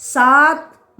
7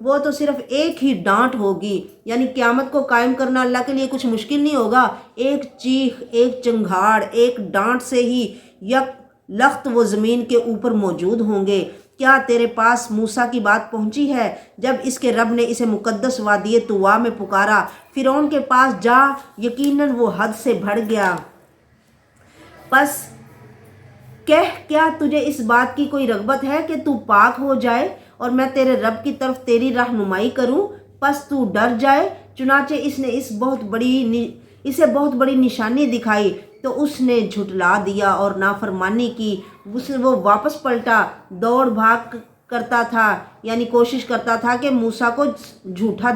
وہ تو صرف ایک ہی ڈانٹ ہوگی، یعنی قیامت کو قائم کرنا اللہ کے لیے کچھ مشکل نہیں ہوگا۔ ایک چیخ، ایک چنگھاڑ، ایک ڈانٹ سے ہی یک لخت وہ زمین کے اوپر موجود ہوں گے۔ کیا تیرے پاس موسیٰ کی بات پہنچی ہے جب اس کے رب نے اسے مقدس وادی طوا میں پکارا؟ فرعون کے پاس جا، یقیناً وہ حد سے بڑھ گیا۔ پس کہہ، کیا تجھے اس بات کی کوئی رغبت ہے کہ تو پاک ہو جائے اور میں تیرے رب کی طرف تیری رہنمائی کروں؟ پس تو ڈر جائے۔ چنانچہ اس نے اسے بہت بڑی نشانی دکھائی تو اس نے جھٹلا دیا اور نافرمانی کی۔ وہ واپس پلٹا، دوڑ بھاگ کرتا تھا، یعنی کوشش کرتا تھا کہ موسیٰ کو جھوٹا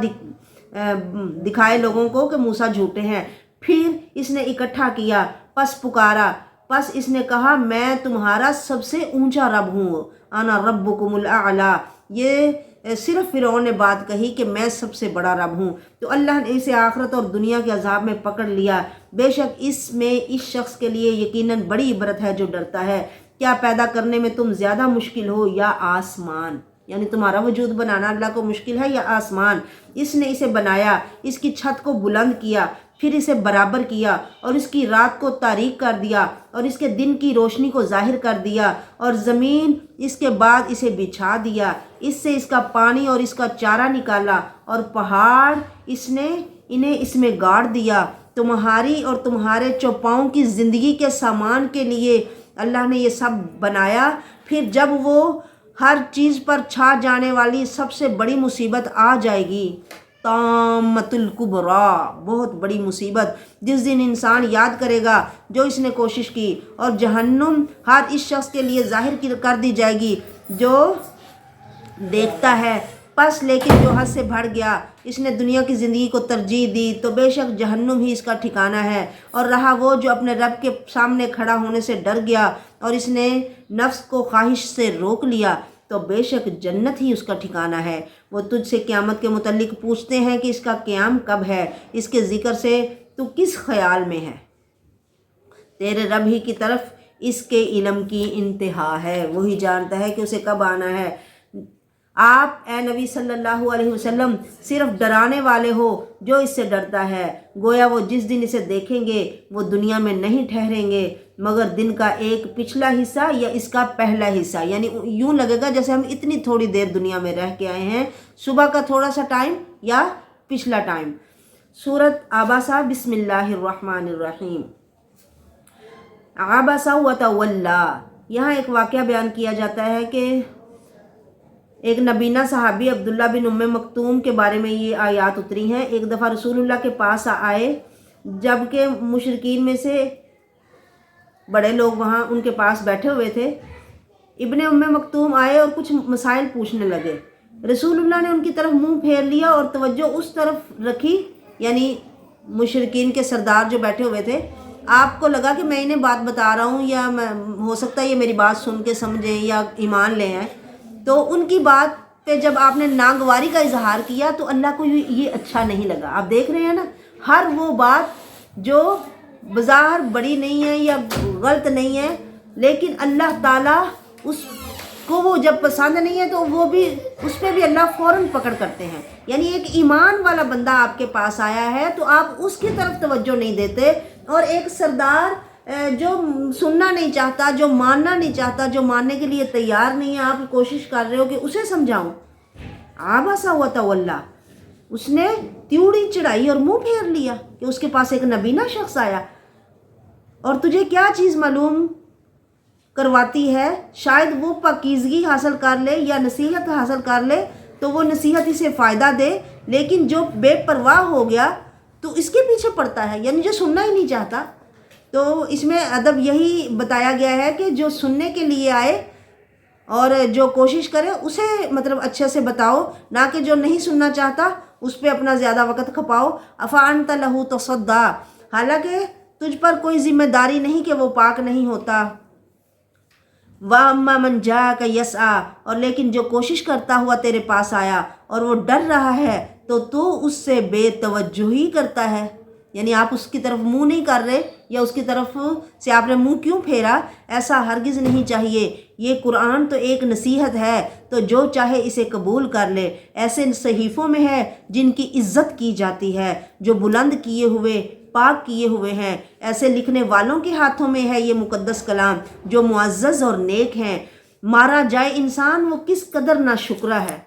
دکھائے لوگوں کو کہ موسیٰ جھوٹے ہیں۔ پھر اس نے اکٹھا کیا، پس پکارا، پس اس نے کہا میں تمہارا سب سے اونچا رب ہوں، انا ربکم الاعلی۔ یہ صرف فرعون نے بات کہی کہ میں سب سے بڑا رب ہوں، تو اللہ نے اسے آخرت اور دنیا کے عذاب میں پکڑ لیا۔ بے شک اس میں اس شخص کے لیے یقیناً بڑی عبرت ہے جو ڈرتا ہے۔ کیا پیدا کرنے میں تم زیادہ مشکل ہو یا آسمان؟ یعنی تمہارا وجود بنانا اللہ کو مشکل ہے یا آسمان؟ اس نے اسے بنایا، اس کی چھت کو بلند کیا، پھر اسے برابر کیا اور اس کی رات کو تاریک کر دیا اور اس کے دن کی روشنی کو ظاہر کر دیا، اور زمین اس کے بعد اسے بچھا دیا، اس سے اس کا پانی اور اس کا چارہ نکالا، اور پہاڑ انہیں اس میں گاڑ دیا۔ تمہاری اور تمہارے چوپاؤں کی زندگی کے سامان کے لیے اللہ نے یہ سب بنایا۔ پھر جب وہ ہر چیز پر چھا جانے والی سب سے بڑی مصیبت آ جائے گی، طامۃ الکبریٰ، بہت بڑی مصیبت، جس دن انسان یاد کرے گا جو اس نے کوشش کی، اور جہنم ہر اس شخص کے لیے ظاہر کر دی جائے گی جو دیکھتا ہے۔ پس لیکن جو حد سے بڑھ گیا، اس نے دنیا کی زندگی کو ترجیح دی، تو بے شک جہنم ہی اس کا ٹھکانہ ہے۔ اور رہا وہ جو اپنے رب کے سامنے کھڑا ہونے سے ڈر گیا اور اس نے نفس کو خواہش سے روک لیا، تو بے شک جنت ہی اس کا ٹھکانہ ہے۔ وہ تجھ سے قیامت کے متعلق پوچھتے ہیں کہ اس کا قیام کب ہے، اس کے ذکر سے تو کس خیال میں ہے؟ تیرے رب ہی کی طرف اس کے علم کی انتہا ہے، وہی جانتا ہے کہ اسے کب آنا ہے۔ آپ اے نبی صلی اللہ علیہ وسلم صرف ڈرانے والے ہو جو اس سے ڈرتا ہے، گویا وہ جس دن اسے دیکھیں گے وہ دنیا میں نہیں ٹھہریں گے مگر دن کا ایک پچھلا حصہ یا اس کا پہلا حصہ، یعنی یوں لگے گا جیسے ہم اتنی تھوڑی دیر دنیا میں رہ کے آئے ہیں، صبح کا تھوڑا سا ٹائم یا پچھلا ٹائم۔ سورۃ عبسہ، بسم اللہ الرحمن الرحیم۔ عبسہ وتولی، یہاں ایک واقعہ بیان کیا جاتا ہے کہ ایک نبینہ صحابی عبداللہ بن ام مکتوم کے بارے میں یہ آیات اتری ہیں۔ ایک دفعہ رسول اللہ کے پاس آئے، جبکہ مشرکین میں سے بڑے لوگ وہاں ان کے پاس بیٹھے ہوئے تھے۔ ابن ام مکتوم آئے اور کچھ مسائل پوچھنے لگے۔ رسول اللہ نے ان کی طرف منہ پھیر لیا اور توجہ اس طرف رکھی، یعنی مشرکین کے سردار جو بیٹھے ہوئے تھے۔ آپ کو لگا کہ میں انہیں بات بتا رہا ہوں یا ہو سکتا ہے یہ میری بات سن کے سمجھیں یا ایمان لے آئیں، تو ان کی بات پہ جب آپ نے ناگواری کا اظہار کیا تو اللہ کو یہ اچھا نہیں لگا۔ آپ دیکھ رہے ہیں نا، ہر وہ بات جو بظاہر بڑی نہیں ہے یا غلط نہیں ہے، لیکن اللہ تعالیٰ اس کو وہ جب پسند نہیں ہے تو وہ بھی اس پہ بھی اللہ فوراً پکڑ کرتے ہیں۔ یعنی ایک ایمان والا بندہ آپ کے پاس آیا ہے تو آپ اس کی طرف توجہ نہیں دیتے، اور ایک سردار جو سننا نہیں چاہتا، جو ماننا نہیں چاہتا، جو ماننے کے لیے تیار نہیں ہے، آپ کوشش کر رہے ہو کہ اسے سمجھاؤں۔ عبسہ وتولی، اس نے تیوڑی چڑھائی اور منہ پھیر لیا کہ اس کے پاس ایک نبینہ شخص آیا، اور تجھے کیا چیز معلوم کرواتی ہے؟ شاید وہ پاکیزگی حاصل کر لے یا نصیحت حاصل کر لے تو وہ نصیحت اسے فائدہ دے، لیکن جو بے پرواہ ہو گیا تو اس کے پیچھے پڑتا ہے، یعنی جو سننا ہی نہیں چاہتا۔ تو اس میں ادب یہی بتایا گیا ہے کہ جو سننے کے لیے آئے اور جو کوشش کرے اسے مطلب اچھے سے بتاؤ، نہ کہ جو نہیں سننا چاہتا اس پہ اپنا زیادہ وقت کھپاؤ۔ افانت لہ تصدی، حالانکہ تجھ پر کوئی ذمہ داری نہیں کہ وہ پاک نہیں ہوتا۔ وَأَمَّا مَنْ جَاءَكَ يَسْعَىٰ، اور لیکن جو کوشش کرتا ہوا تیرے پاس آیا اور وہ ڈر رہا ہے تو اس سے بے توجہی کرتا ہے۔ یعنی آپ اس کی طرف منہ نہیں کر رہے یا اس کی طرف سے آپ نے منہ کیوں پھیرا، ایسا ہرگز نہیں چاہیے۔ یہ قرآن تو ایک نصیحت ہے، تو جو چاہے اسے قبول کر لے۔ ایسے صحیفوں میں ہے جن کی عزت کی جاتی ہے، جو بلند کیے ہوئے پاک کیے ہوئے ہیں۔ ایسے لکھنے والوں کے ہاتھوں میں ہے یہ مقدس کلام، جو معزز اور نیک ہیں۔ مارا جائے انسان وہ کس قدر ناشکرا ہے۔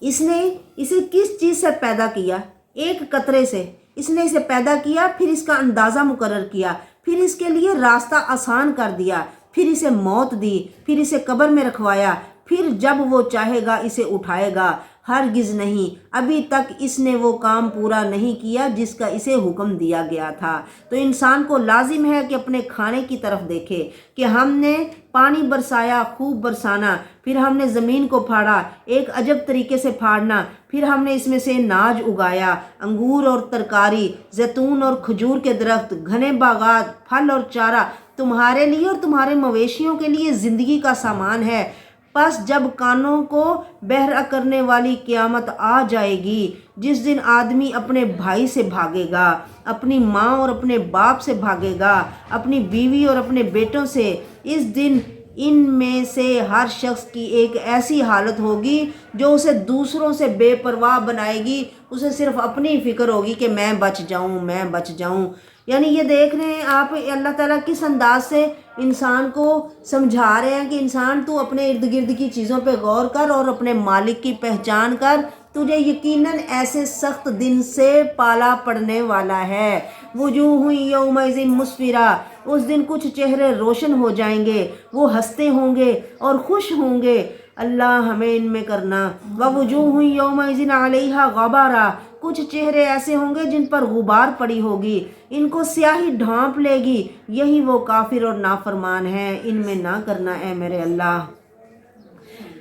اس نے اسے کس چیز سے پیدا کیا؟ ایک قطرے سے اس نے اسے پیدا کیا، پھر اس کا اندازہ مقرر کیا، پھر اس کے لیے راستہ آسان کر دیا، پھر اسے موت دی، پھر اسے قبر میں رکھوایا، پھر جب وہ چاہے گا اسے اٹھائے گا۔ ہرگز نہیں، ابھی تک اس نے وہ کام پورا نہیں کیا جس کا اسے حکم دیا گیا تھا۔ تو انسان کو لازم ہے کہ اپنے کھانے کی طرف دیکھے کہ ہم نے پانی برسایا، خوب برسانا، پھر ہم نے زمین کو پھاڑا، ایک عجب طریقے سے پھاڑنا، پھر ہم نے اس میں سے ناج اگایا، انگور اور ترکاری، زیتون اور کھجور کے درخت، گھنے باغات، پھل اور چارہ، تمہارے لیے اور تمہارے مویشیوں کے لیے زندگی کا سامان ہے۔ پس جب کانوں کو بہرا کرنے والی قیامت آ جائے گی، جس دن آدمی اپنے بھائی سے بھاگے گا، اپنی ماں اور اپنے باپ سے بھاگے گا، اپنی بیوی اور اپنے بیٹوں سے، اس دن ان میں سے ہر شخص کی ایک ایسی حالت ہوگی جو اسے دوسروں سے بے پرواہ بنائے گی۔ اسے صرف اپنی فکر ہوگی کہ میں بچ جاؤں، میں بچ جاؤں۔ یعنی یہ دیکھ رہے ہیں آپ اللہ تعالیٰ کس انداز سے انسان کو سمجھا رہے ہیں کہ انسان تو اپنے ارد گرد کی چیزوں پہ غور کر اور اپنے مالک کی پہچان کر، تجھے یقیناً ایسے سخت دن سے پالا پڑنے والا ہے۔ وجوہ یومئذ مسفرہ، اس دن کچھ چہرے روشن ہو جائیں گے، وہ ہنستے ہوں گے اور خوش ہوں گے۔ اللہ ہمیں ان میں کرنا۔ ووجوہ یومئذ علیہا غبارہ، کچھ چہرے ایسے ہوں گے جن پر غبار پڑی ہوگی، ان کو سیاہی ڈھانپ لے گی۔ یہی وہ کافر اور نافرمان ہیں، ان میں نہ کرنا اے میرے اللہ۔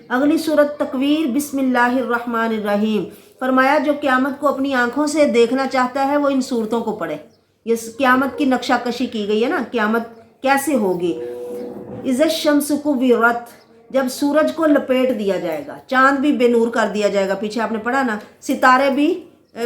اگلی سورت تکویر، بسم اللہ الرحمن الرحیم۔ فرمایا جو قیامت کو اپنی آنکھوں سے دیکھنا چاہتا ہے وہ ان صورتوں کو پڑھے۔ یہ قیامت کی نقشہ کشی کی گئی ہے نا، قیامت کیسے ہوگی۔ اذا الشمس کورت، جب سورج کو لپیٹ دیا جائے گا، چاند بھی بے نور کر دیا جائے گا، پیچھے آپ نے پڑھا نا، ستارے بھی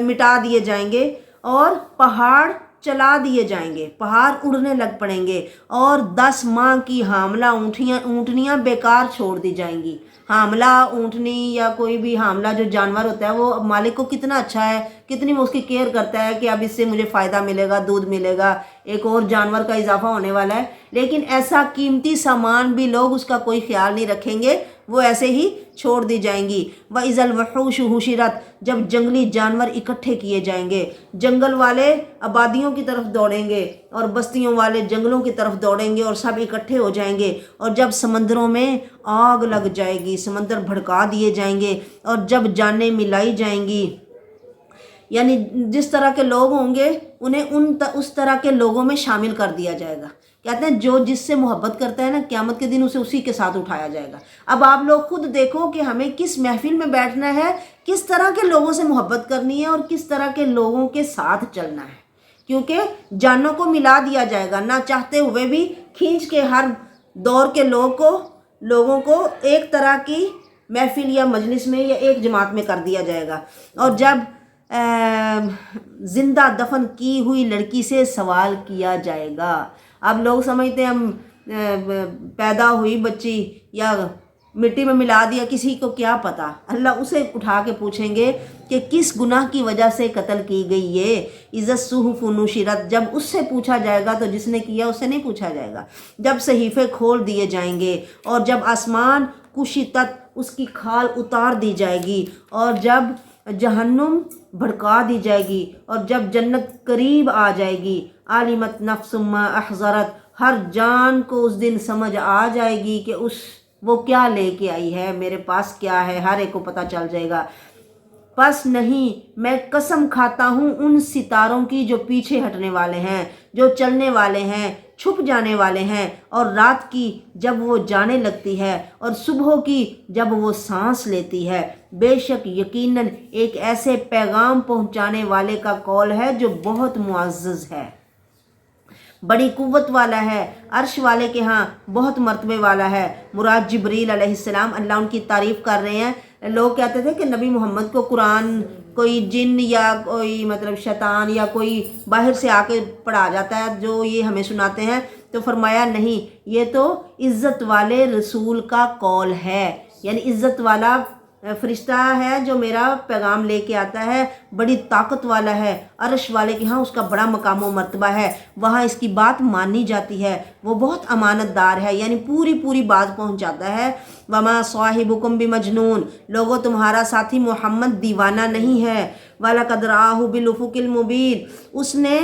مٹا دیے جائیں گے، اور پہاڑ چلا دیے جائیں گے، پہاڑ اڑنے لگ پڑیں گے، اور 10 ماہ کی حاملہ اونٹنیاں بیکار چھوڑ دی جائیں گی۔ حاملہ اونٹنی یا کوئی بھی حاملہ جو جانور ہوتا ہے وہ مالک کو کتنا اچھا ہے، کتنی وہ اس کی کیئر کرتا ہے کہ اب اس سے مجھے فائدہ ملے گا، دودھ ملے گا، ایک اور جانور کا اضافہ ہونے والا ہے۔ لیکن ایسا قیمتی سامان بھی لوگ اس کا کوئی خیال نہیں رکھیں گے، وہ ایسے ہی چھوڑ دی جائیں گی۔ وَإِذَا الْوُحُوشُ حُشِرَتْ، جب جنگلی جانور اکٹھے کیے جائیں گے، جنگل والے آبادیوں کی طرف دوڑیں گے اور بستیوں والے جنگلوں کی طرف دوڑیں گے اور سب اکٹھے ہو جائیں گے، اور جب سمندروں میں آگ لگ جائے گی، سمندر بھڑکا دیے جائیں گے، اور جب جانیں ملائی جائیں گی، یعنی جس طرح کے لوگ ہوں گے انہیں اس طرح کے لوگوں میں شامل کر دیا جائے گا۔ کہتے ہیں جو جس سے محبت کرتا ہے نا، قیامت کے دن اسے اسی کے ساتھ اٹھایا جائے گا۔ اب آپ لوگ خود دیکھو کہ ہمیں کس محفل میں بیٹھنا ہے، کس طرح کے لوگوں سے محبت کرنی ہے اور کس طرح کے لوگوں کے ساتھ چلنا ہے، کیونکہ جانوں کو ملا دیا جائے گا، نہ چاہتے ہوئے بھی کھینچ کے ہر دور کے لوگوں کو ایک طرح کی محفل یا مجلس میں یا ایک جماعت میں کر دیا جائے گا۔ اور جب زندہ دفن کی ہوئی لڑکی سے سوال کیا جائے گا۔ اب لوگ سمجھتے ہیں ہم پیدا ہوئی بچی یا مٹی میں ملا دیا، کسی کو کیا پتا، اللہ اسے اٹھا کے پوچھیں گے کہ کس گناہ کی وجہ سے قتل کی گئی ہے۔ اذا الصحف نشرت، جب اس سے پوچھا جائے گا تو جس نے کیا اس سے نہیں پوچھا جائے گا۔ جب صحیفے کھول دیے جائیں گے، اور جب آسمان کشطت، اس کی کھال اتار دی جائے گی، اور جب جہنم بھڑکا دی جائے گی، اور جب جنت قریب آ جائے گی، عالمت نفس ما احضرت، ہر جان کو اس دن سمجھ آ جائے گی کہ وہ کیا لے کے آئی ہے، میرے پاس کیا ہے، ہر ایک کو پتہ چل جائے گا۔ پس نہیں، میں قسم کھاتا ہوں ان ستاروں کی جو پیچھے ہٹنے والے ہیں، جو چلنے والے ہیں، چھپ جانے والے ہیں، اور رات کی جب وہ جانے لگتی ہے، اور صبح کی جب وہ سانس لیتی ہے۔ بے شک یقیناً ایک ایسے پیغام پہنچانے والے کا قول ہے جو بہت معزز ہے، بڑی قوت والا ہے، عرش والے کے ہاں بہت مرتبے والا ہے۔ مراد جبریل علیہ السلام، اللہ ان کی تعریف کر رہے ہیں لوگ کہتے تھے کہ نبی محمد کو قرآن کوئی جن یا کوئی مطلب شیطان یا کوئی باہر سے آ کے پڑھا جاتا ہے جو یہ ہمیں سناتے ہیں، تو فرمایا نہیں، یہ تو عزت والے رسول کا قول ہے، یعنی عزت والا فرشتہ ہے جو میرا پیغام لے کے آتا ہے، بڑی طاقت والا ہے، عرش والے کے ہاں اس کا بڑا مقام و مرتبہ ہے، وہاں اس کی بات مانی جاتی ہے، وہ بہت امانت دار ہے، یعنی پوری بات پہنچاتا ہے۔ وما صاحبکم بمجنون، لوگوں تمہارا ساتھی محمد دیوانہ نہیں ہے۔ وَلَقَدْ رَآهُ بِالْأُفُقِ الْمُبِينِ، اس نے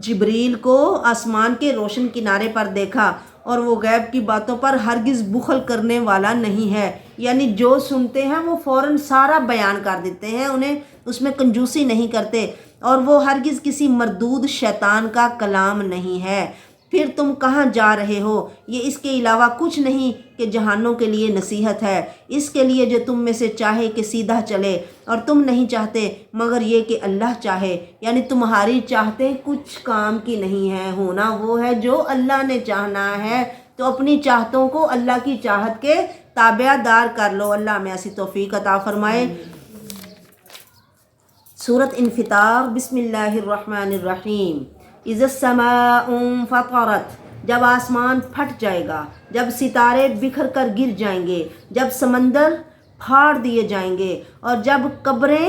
جبریل کو آسمان کے روشن کنارے پر دیکھا، اور وہ غیب کی باتوں پر ہرگز بخل کرنے والا نہیں ہے، یعنی جو سنتے ہیں وہ فوراً سارا بیان کر دیتے ہیں، انہیں اس میں کنجوسی نہیں کرتے، اور وہ ہرگز کسی مردود شیطان کا کلام نہیں ہے۔ پھر تم کہاں جا رہے ہو؟ یہ اس کے علاوہ کچھ نہیں کہ جہانوں کے لیے نصیحت ہے، اس کے لیے جو تم میں سے چاہے کہ سیدھا چلے، اور تم نہیں چاہتے مگر یہ کہ اللہ چاہے، یعنی تمہاری چاہتے کچھ کام کی نہیں ہے، ہونا وہ ہے جو اللہ نے چاہنا ہے، تو اپنی چاہتوں کو اللہ کی چاہت کے تابع دار کر لو۔ اللہ ہمیں ایسی توفیق عطا فرمائے۔ سورۃ انفطار، بسم اللہ الرحمن الرحیم۔ اذا السماء انفطرت، جب آسمان پھٹ جائے گا، جب ستارے بکھر کر گر جائیں گے، جب سمندر پھاڑ دیے جائیں گے، اور جب قبریں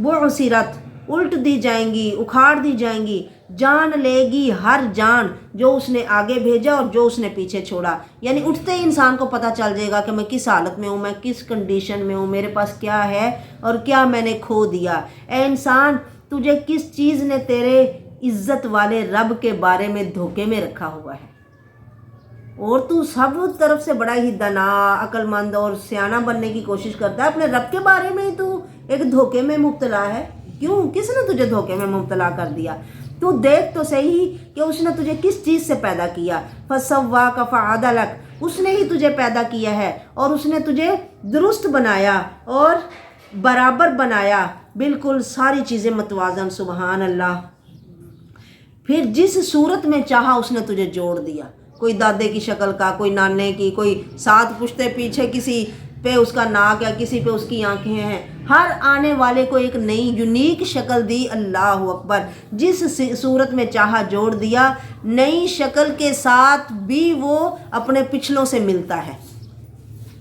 بعثرت الٹ دی جائیں گی، اکھاڑ دی جائیں گی، جان لے گی ہر جان جو اس نے آگے بھیجا اور جو اس نے پیچھے چھوڑا، یعنی اٹھتے ہی انسان کو پتہ چل جائے گا کہ میں کس حالت میں ہوں، میں کس کنڈیشن میں ہوں، میرے پاس کیا ہے اور کیا میں نے کھو دیا۔ اے انسان، تجھے کس چیز نے تیرے عزت والے رب کے بارے میں دھوکے میں رکھا ہوا ہے؟ اور تو سب طرف سے بڑا ہی دانا، عقل مند اور سیانہ بننے کی کوشش کرتا ہے، اپنے رب کے بارے میں ہی تو ایک دھوکے میں مبتلا ہے۔ کیوں؟ کس نے تجھے دھوکے میں مبتلا کر دیا؟ تو دیکھ تو صحیح کہ اس نے تجھے کس چیز سے پیدا کیا۔ فَسَوَّاكَ فَعَدَلَكَ، اس نے ہی تجھے پیدا کیا ہے، اور اس نے تجھے درست بنایا اور برابر بنایا، بالکل ساری چیزیں متوازن، سبحان اللہ۔ پھر جس صورت میں چاہا اس نے تجھے جوڑ دیا، کوئی دادے کی شکل کا، کوئی نانے کی، کوئی ساتھ پشتے پیچھے کسی پہ اس کا ناک ہے، کسی پہ اس کی آنکھیں ہیں، ہر آنے والے کو ایک نئی یونیک شکل دی۔ اللہ اکبر۔ جس صورت میں چاہا جوڑ دیا، نئی شکل کے ساتھ بھی وہ اپنے پچھلوں سے ملتا ہے۔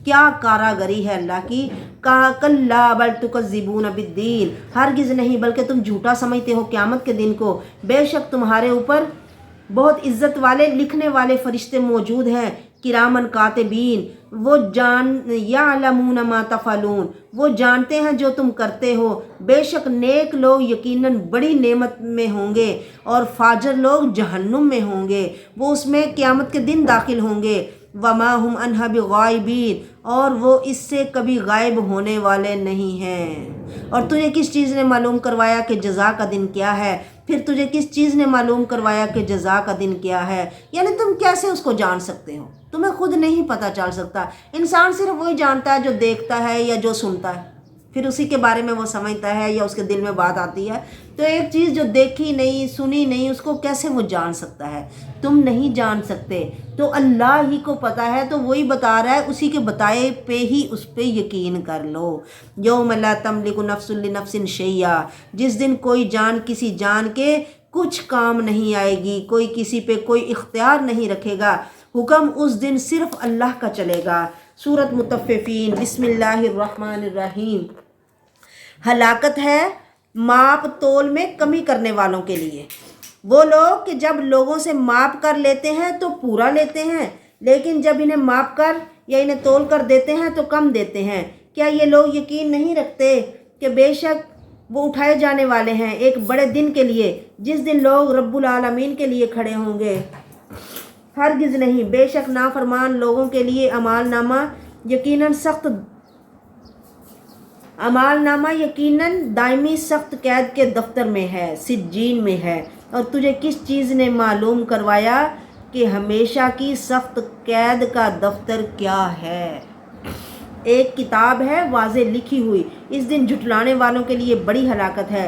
کیا کاراگری ہے اللہ کی۔ کَلَّا بَلْ تُكَذِّبُونَ بِالدِّينِ، ہرگز نہیں بلکہ تم جھوٹا سمجھتے ہو قیامت کے دن کو۔ بے شک تمہارے اوپر بہت عزت والے لکھنے والے فرشتے موجود ہیں، کرامن کاتبین، وہ یعلمون ما تفعلون، وہ جانتے ہیں جو تم کرتے ہو۔ بے شک نیک لوگ یقیناً بڑی نعمت میں ہوں گے، اور فاجر لوگ جہنم میں ہوں گے، وہ اس میں قیامت کے دن داخل ہوں گے۔ وما ہم عنہا بغائبین، اور وہ اس سے کبھی غائب ہونے والے نہیں ہیں۔ اور تجھے کس چیز نے معلوم کروایا کہ جزا کا دن کیا ہے؟ پھر تجھے کس چیز نے معلوم کروایا کہ جزا کا دن کیا ہے؟ یعنی تم کیسے اس کو جان سکتے ہو؟ تمہیں خود نہیں پتہ چل سکتا۔ انسان صرف وہی جانتا ہے جو دیکھتا ہے یا جو سنتا ہے، پھر اسی کے بارے میں وہ سمجھتا ہے یا اس کے دل میں بات آتی ہے۔ تو ایک چیز جو دیکھی نہیں، سنی نہیں، اس کو کیسے وہ جان سکتا ہے؟ تم نہیں جان سکتے، تو اللہ ہی کو پتہ ہے، تو وہی بتا رہا ہے، اسی کے بتائے پہ ہی اس پہ یقین کر لو۔ یوم لا تملک نفس لنفس شیئا، جس دن کوئی جان کسی جان کے کچھ کام نہیں آئے گی، کوئی کسی پہ کوئی اختیار نہیں رکھے گا، حکم اس دن صرف اللہ کا چلے گا۔ سورۃ مطففین، بسم اللہ الرحمن الرحیم۔ ہلاکت ہے ماپ تول میں کمی کرنے والوں کے لیے، وہ لوگ کہ جب لوگوں سے ماپ کر لیتے ہیں تو پورا لیتے ہیں، لیکن جب انہیں ماپ کر یا انہیں تول کر دیتے ہیں تو کم دیتے ہیں۔ کیا یہ لوگ یقین نہیں رکھتے کہ بے شک وہ اٹھائے جانے والے ہیں ایک بڑے دن کے لیے، جس دن لوگ رب العالمین کے لیے کھڑے ہوں گے؟ ہرگز نہیں، بے شک نافرمان لوگوں کے لیے اعمال نامہ یقیناً دائمی سخت قید کے دفتر میں ہے، سجین میں ہے۔ اور تجھے کس چیز نے معلوم کروایا کہ ہمیشہ کی سخت قید کا دفتر کیا ہے؟ ایک کتاب ہے واضح لکھی ہوئی، اس دن جھٹلانے والوں کے لیے بڑی ہلاکت ہے۔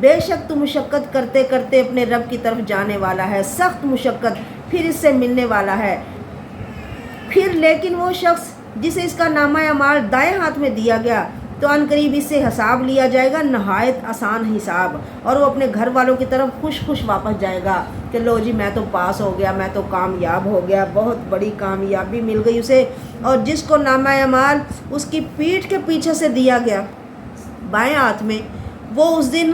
بے شک تو مشقت کرتے کرتے اپنے رب کی طرف جانے والا ہے، سخت مشقت پھر اس سے ملنے والا ہے۔ پھر لیکن وہ شخص جسے اس کا نامہ اعمال دائیں ہاتھ میں دیا گیا تو ان قریب اس سے حساب لیا جائے گا، نہایت آسان حساب، اور وہ اپنے گھر والوں کی طرف خوش خوش واپس جائے گا کہ لو جی میں تو پاس ہو گیا، میں تو کامیاب ہو گیا، بہت بڑی کامیابی مل گئی اسے۔ اور جس کو نامہ اعمال اس کی پیٹھ کے پیچھے سے دیا گیا بائیں ہاتھ میں، وہ اس دن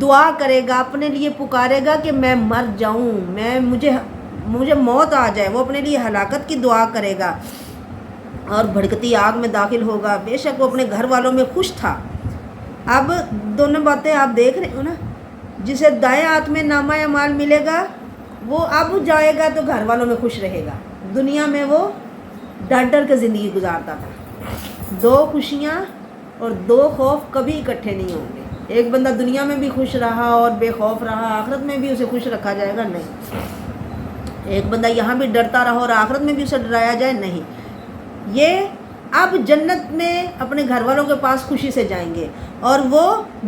دعا کرے گا، اپنے لیے پکارے گا کہ میں مر جاؤں، مجھے موت آ جائے، وہ اپنے لیے ہلاکت کی دعا کرے گا اور بھڑکتی آگ میں داخل ہوگا۔ بے شک وہ اپنے گھر والوں میں خوش تھا۔ اب دونوں باتیں آپ دیکھ رہے ہو نا، جسے دائیں ہاتھ میں نامہ اعمال ملے گا وہ اب جائے گا تو گھر والوں میں خوش رہے گا، دنیا میں وہ ڈر ڈر کے زندگی گزارتا تھا۔ دو خوشیاں اور دو خوف کبھی اکٹھے نہیں ہوں گے، ایک بندہ دنیا میں بھی خوش رہا اور بے خوف رہا، آخرت میں بھی اسے خوش رکھا جائے گا نہیں۔ ایک بندہ یہاں بھی ڈرتا رہا اور آخرت میں بھی اسے ڈرایا جائے نہیں۔ یہ اب جنت میں اپنے گھر والوں کے پاس خوشی سے جائیں گے، اور وہ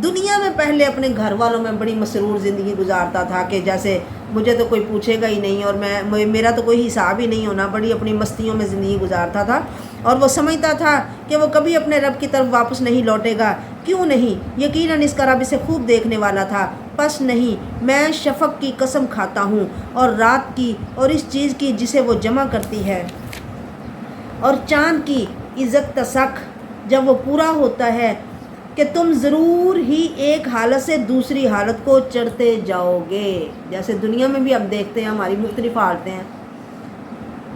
دنیا میں پہلے اپنے گھر والوں میں بڑی مسرور زندگی گزارتا تھا کہ جیسے مجھے تو کوئی پوچھے گا ہی نہیں اور میرا تو کوئی حساب ہی نہیں ہونا، بڑی اپنی مستیوں میں زندگی گزارتا تھا، اور وہ سمجھتا تھا کہ وہ کبھی اپنے رب کی طرف واپس نہیں لوٹے گا۔ کیوں نہیں؟ یقیناً اس کا رب اسے خوب دیکھنے والا تھا۔ پس نہیں، میں شفق کی قسم کھاتا ہوں اور رات کی اور اس چیز کی جسے وہ جمع کرتی ہے، اور چاند کی عزت تسک جب وہ پورا ہوتا ہے، کہ تم ضرور ہی ایک حالت سے دوسری حالت کو چڑھتے جاؤ گے۔ جیسے دنیا میں بھی ہم دیکھتے ہیں ہماری مختلف حالتیں ہیں،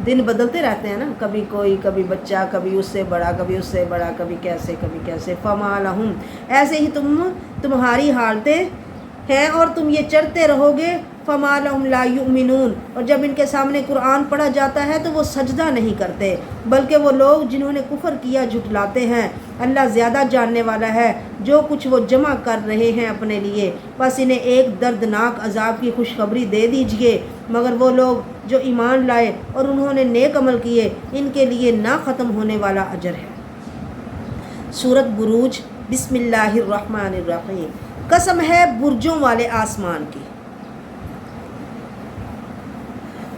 دن بدلتے رہتے ہیں نا، کبھی کوئی، کبھی بچہ، کبھی اس سے بڑا، کبھی اس سے بڑا، کبھی کیسے کبھی کیسے۔ فما لہم، ایسے ہی تمہاری حالتیں ہیں اور تم یہ چڑھتے رہو گے۔ فما لہم لا یؤمنون، اور جب ان کے سامنے قرآن پڑھا جاتا ہے تو وہ سجدہ نہیں کرتے، بلکہ وہ لوگ جنہوں نے کفر کیا جھٹلاتے ہیں۔ اللہ زیادہ جاننے والا ہے جو کچھ وہ جمع کر رہے ہیں اپنے لیے، بس انہیں ایک دردناک عذاب کی خوشخبری دے دیجئے۔ مگر وہ لوگ جو ایمان لائے اور انہوں نے نیک عمل کیے، ان کے لیے نہ ختم ہونے والا اجر ہے۔ سورۃ بروج، بسم اللہ الرحمن الرحیم۔ قسم ہے برجوں والے آسمان کی،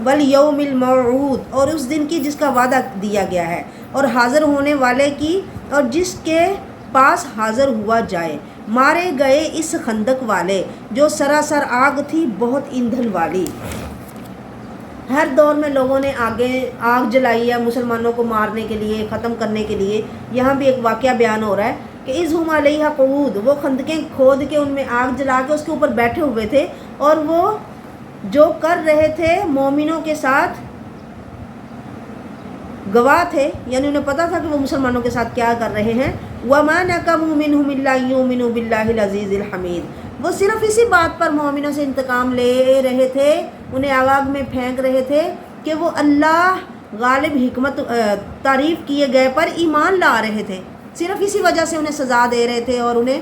والیوم الموعود، اور اس دن کی جس کا وعدہ دیا گیا ہے، اور حاضر ہونے والے کی، اور جس کے پاس حاضر ہوا جائے۔ مارے گئے اس خندق والے جو سراسر آگ تھی، بہت ایندھن والی۔ ہر دور میں لوگوں نے آگ جلائی ہے مسلمانوں کو مارنے کے لیے، ختم کرنے کے لیے۔ یہاں بھی ایک واقعہ بیان ہو رہا ہے کہ اذ ہم علیہا قعود، وہ خندقیں کھود کے ان میں آگ جلا کے اس کے اوپر بیٹھے ہوئے تھے، اور وہ جو کر رہے تھے مومنوں کے ساتھ گواہ تھے، یعنی انہیں پتہ تھا کہ وہ مسلمانوں کے ساتھ کیا کر رہے ہیں۔ وَمَا نَقَمُوا مِنْهُمْ إِلَّا أَن يُؤْمِنُوا بِاللَّهِ الْعَزِيزِ الْحَمِيدِ، وہ صرف اسی بات پر مومنوں سے انتقام لے رہے تھے، انہیں آگ میں پھینک رہے تھے کہ وہ اللہ غالب حکمت تعریف کیے گئے پر ایمان لا رہے تھے، صرف اسی وجہ سے انہیں سزا دے رہے تھے اور انہیں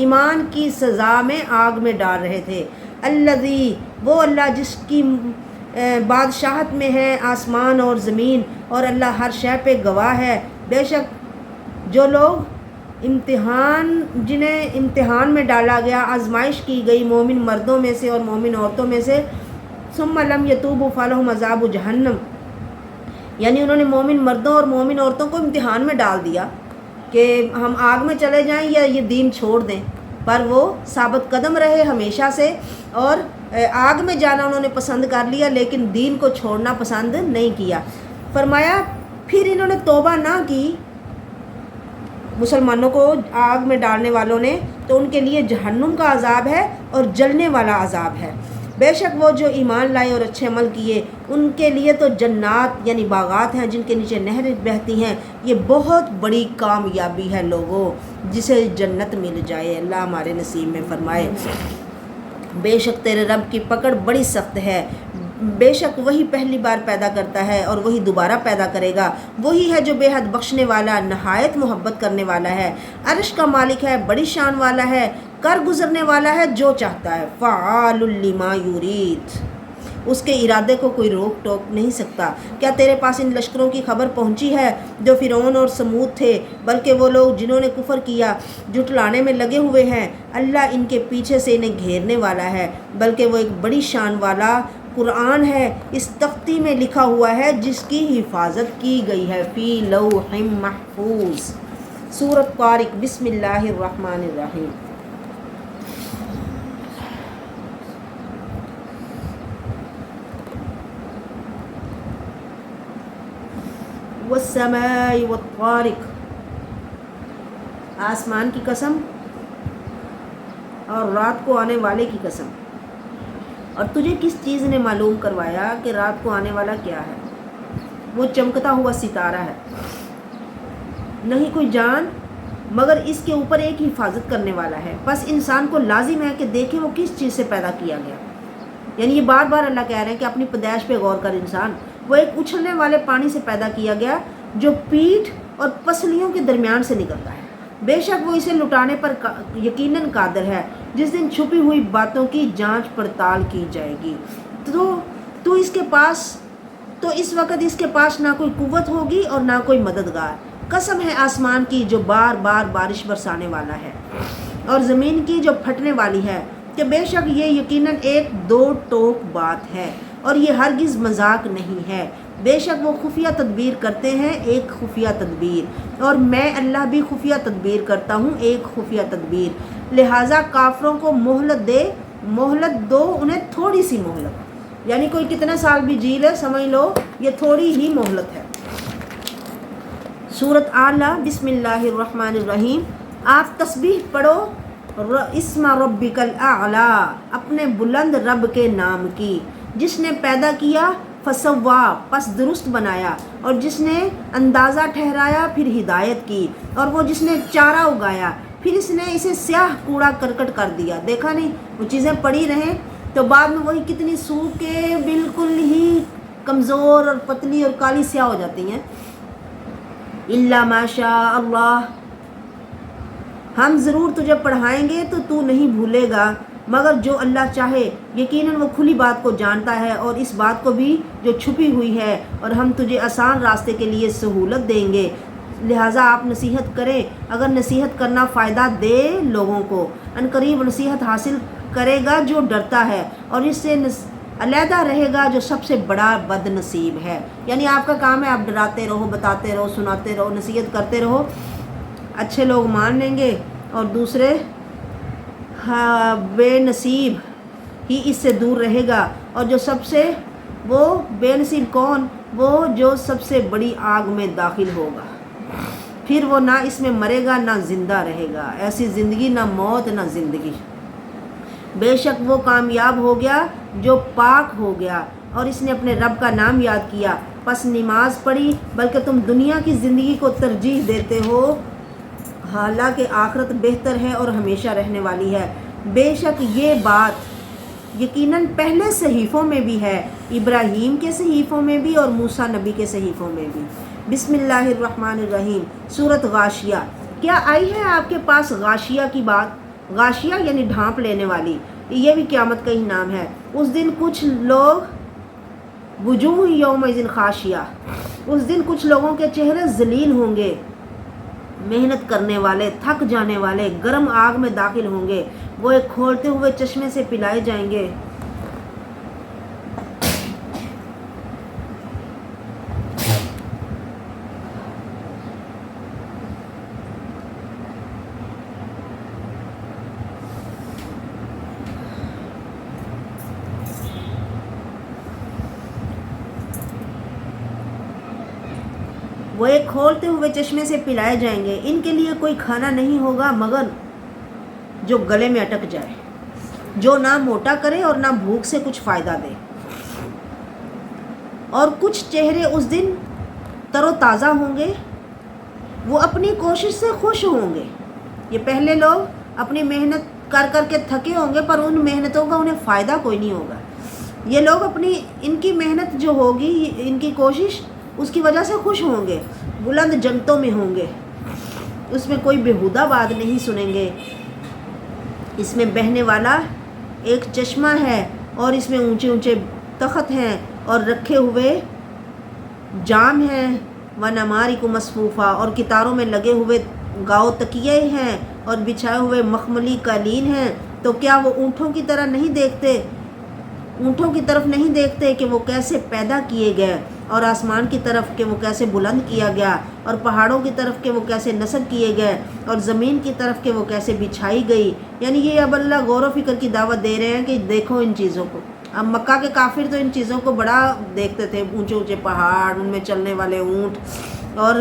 ایمان کی سزا میں آگ میں ڈال رہے تھے۔ الذی، وہ اللہ جس کی بادشاہت میں ہے آسمان اور زمین، اور اللہ ہر شے پہ گواہ ہے۔ بے شک جو لوگ جنہیں امتحان میں ڈالا گیا، آزمائش کی گئی مومن مردوں میں سے اور مومن عورتوں میں سے، ثم لم یتوبوا فلہم عذاب جہنم، یعنی انہوں نے مومن مردوں اور مومن عورتوں کو امتحان میں ڈال دیا کہ ہم آگ میں چلے جائیں یا یہ دین چھوڑ دیں، پر وہ ثابت قدم رہے ہمیشہ سے، اور آگ میں جانا انہوں نے پسند کر لیا لیکن دین کو چھوڑنا پسند نہیں کیا۔ فرمایا پھر انہوں نے توبہ نہ کی، مسلمانوں کو آگ میں ڈالنے والوں نے، تو ان کے لیے جہنم کا عذاب ہے اور جلنے والا عذاب ہے۔ بے شک وہ جو ایمان لائے اور اچھے عمل کیے، ان کے لیے تو جنات یعنی باغات ہیں جن کے نیچے نہریں بہتی ہیں، یہ بہت بڑی کامیابی ہے لوگوں، جسے جنت مل جائے، اللہ ہمارے نصیب میں فرمائے۔ بے شک تیرے رب کی پکڑ بڑی سخت ہے، بے شک وہی پہلی بار پیدا کرتا ہے اور وہی دوبارہ پیدا کرے گا، وہی ہے جو بے حد بخشنے والا، نہایت محبت کرنے والا ہے، عرش کا مالک ہے، بڑی شان والا ہے، کر گزرنے والا ہے جو چاہتا ہے، فعال لما یرید۔ اس کے ارادے کو کوئی روک ٹوک نہیں سکتا۔ کیا تیرے پاس ان لشکروں کی خبر پہنچی ہے جو فرعون اور سمود تھے، بلکہ وہ لوگ جنہوں نے کفر کیا جھٹلانے میں لگے ہوئے ہیں۔ اللہ ان کے پیچھے سے انہیں گھیرنے والا ہے، بلکہ وہ ایک بڑی شان والا قرآن ہے، اس تختی میں لکھا ہوا ہے جس کی حفاظت کی گئی ہے، فی لوح محفوظ۔ سورۃ طارق، بسم اللہ الرحمن الرحیم۔ والسماء والطارق، آسمان کی قسم اور رات کو آنے والے کی قسم۔ اور تجھے کس چیز نے معلوم کروایا کہ رات کو آنے والا کیا ہے؟ وہ چمکتا ہوا ستارہ ہے، نہیں کوئی جان مگر اس کے اوپر ایک حفاظت کرنے والا ہے۔ بس انسان کو لازم ہے کہ دیکھے وہ کس چیز سے پیدا کیا گیا۔ یعنی یہ بار بار اللہ کہہ رہے ہیں کہ اپنی پیدائش پہ غور کر انسان۔ وہ ایک اچھلنے والے پانی سے پیدا کیا گیا جو پیٹھ اور پسلیوں کے درمیان سے نکلتا ہے۔ بے شک وہ اسے لٹانے پر یقیناً قادر ہے، جس دن چھپی ہوئی باتوں کی جانچ پڑتال کی جائے گی۔ تو اس وقت اس کے پاس نہ کوئی قوت ہوگی اور نہ کوئی مددگار۔ قسم ہے آسمان کی جو بار بار بارش برسانے والا ہے، اور زمین کی جو پھٹنے والی ہے، کہ بے شک یہ یقیناً ایک دو ٹوک بات ہے، اور یہ ہرگز مذاق نہیں ہے۔ بے شک وہ خفیہ تدبیر کرتے ہیں ایک خفیہ تدبیر، اور میں اللہ بھی خفیہ تدبیر کرتا ہوں ایک خفیہ تدبیر۔ لہٰذا کافروں کو مہلت دو انہیں تھوڑی سی مہلت، یعنی کوئی کتنے سال بھی جی لے، سمجھ لو یہ تھوڑی ہی مہلت ہے۔ سورۃ اعلیٰ، بسم اللہ الرحمن الرحیم۔ آپ تسبیح پڑھو اسم ربک الاعلیٰ، اپنے بلند رب کے نام کی، جس نے پیدا کیا فسوا، پس درست بنایا، اور جس نے اندازہ ٹھہرایا پھر ہدایت کی، اور وہ جس نے چارہ اگایا پھر اس نے اسے سیاہ کوڑا کرکٹ کر دیا۔ دیکھا نہیں، وہ چیزیں پڑی رہیں تو بعد میں وہی کتنی سوکھ کے بالکل ہی کمزور اور پتلی اور کالی سیاہ ہو جاتی ہیں۔ الا ماشاء اللہ، ہم ضرور تجھے پڑھائیں گے تو تو نہیں بھولے گا مگر جو اللہ چاہے۔ یقیناً وہ کھلی بات کو جانتا ہے اور اس بات کو بھی جو چھپی ہوئی ہے، اور ہم تجھے آسان راستے کے لیے سہولت دیں گے۔ لہٰذا آپ نصیحت کریں، اگر نصیحت کرنا فائدہ دے لوگوں کو، ان قریب نصیحت حاصل کرے گا جو ڈرتا ہے، اور اس سے علیحدہ رہے گا جو سب سے بڑا بد نصیب ہے۔ یعنی آپ کا کام ہے آپ ڈراتے رہو، بتاتے رہو، سناتے رہو، نصیحت کرتے رہو، اچھے لوگ مان لیں گے اور دوسرے بے نصیب ہی اس سے دور رہے گا۔ اور جو سب سے وہ بے نصیب کون؟ وہ جو سب سے بڑی آگ میں داخل ہوگا، پھر وہ نہ اس میں مرے گا نہ زندہ رہے گا۔ ایسی زندگی نہ موت نہ زندگی۔ بے شک وہ کامیاب ہو گیا جو پاک ہو گیا اور اس نے اپنے رب کا نام یاد کیا، پس نماز پڑھی، بلکہ تم دنیا کی زندگی کو ترجیح دیتے ہو، حالانکہ آخرت بہتر ہے اور ہمیشہ رہنے والی ہے۔ بے شک یہ بات یقیناً پہلے صحیفوں میں بھی ہے، ابراہیم کے صحیفوں میں بھی اور موسیٰ نبی کے صحیفوں میں بھی۔ بسم اللہ الرحمن الرحیم۔ سورۃ غاشیہ۔ کیا آئی ہے آپ کے پاس غاشیہ کی بات؟ غاشیہ یعنی ڈھانپ لینے والی، یہ بھی قیامت کا ہی نام ہے۔ اس دن کچھ لوگ وجوہ یومئذ خاشیہ، اس دن کچھ لوگوں کے چہرے ذلیل ہوں گے، محنت کرنے والے، تھک جانے والے گرم آگ میں داخل ہوں گے، وہ ایک کھولتے ہوئے چشمے سے پلائے جائیں گے۔ وہ ایک کھولتے ہوئے چشمے سے پلائے جائیں گے، ان کے لیے کوئی کھانا نہیں ہوگا مگر جو گلے میں اٹک جائے، جو نہ موٹا کرے اور نہ بھوک سے کچھ فائدہ دے۔ اور کچھ چہرے اس دن تر و تازہ ہوں گے، وہ اپنی کوشش سے خوش ہوں گے۔ یہ پہلے لوگ اپنی محنت کر کر کے تھکے ہوں گے پر ان محنتوں کا انہیں فائدہ کوئی نہیں ہوگا۔ یہ لوگ ان کی محنت جو ہوگی، ان کی کوشش، اس کی وجہ سے خوش ہوں گے، بلند جنتوں میں ہوں گے، اس میں کوئی بےہودہ بات نہیں سنیں گے۔ اس میں بہنے والا ایک چشمہ ہے اور اس میں اونچے اونچے تخت ہیں اور رکھے ہوئے جام ہیں، وَنَمَارِقُ مَصْفُوفَةٌ اور کتاروں میں لگے ہوئے گاؤ تکیے ہیں اور بچھائے ہوئے مخملی قالین ہیں، تو کیا وہ اونٹوں کی طرح نہیں دیکھتے، اونٹوں کی طرف نہیں دیکھتے کہ وہ کیسے پیدا کیے گئے، اور آسمان کی طرف کہ وہ کیسے بلند کیا گیا، اور پہاڑوں کی طرف کہ وہ کیسے نصب کیے گئے، اور زمین کی طرف کہ وہ کیسے بچھائی گئی۔ یعنی یہ اب اللہ غور و فکر کی دعوت دے رہے ہیں کہ دیکھو ان چیزوں کو۔ اب مکہ کے کافر تو ان چیزوں کو بڑا دیکھتے تھے، اونچے اونچے پہاڑ، ان میں چلنے والے اونٹ، اور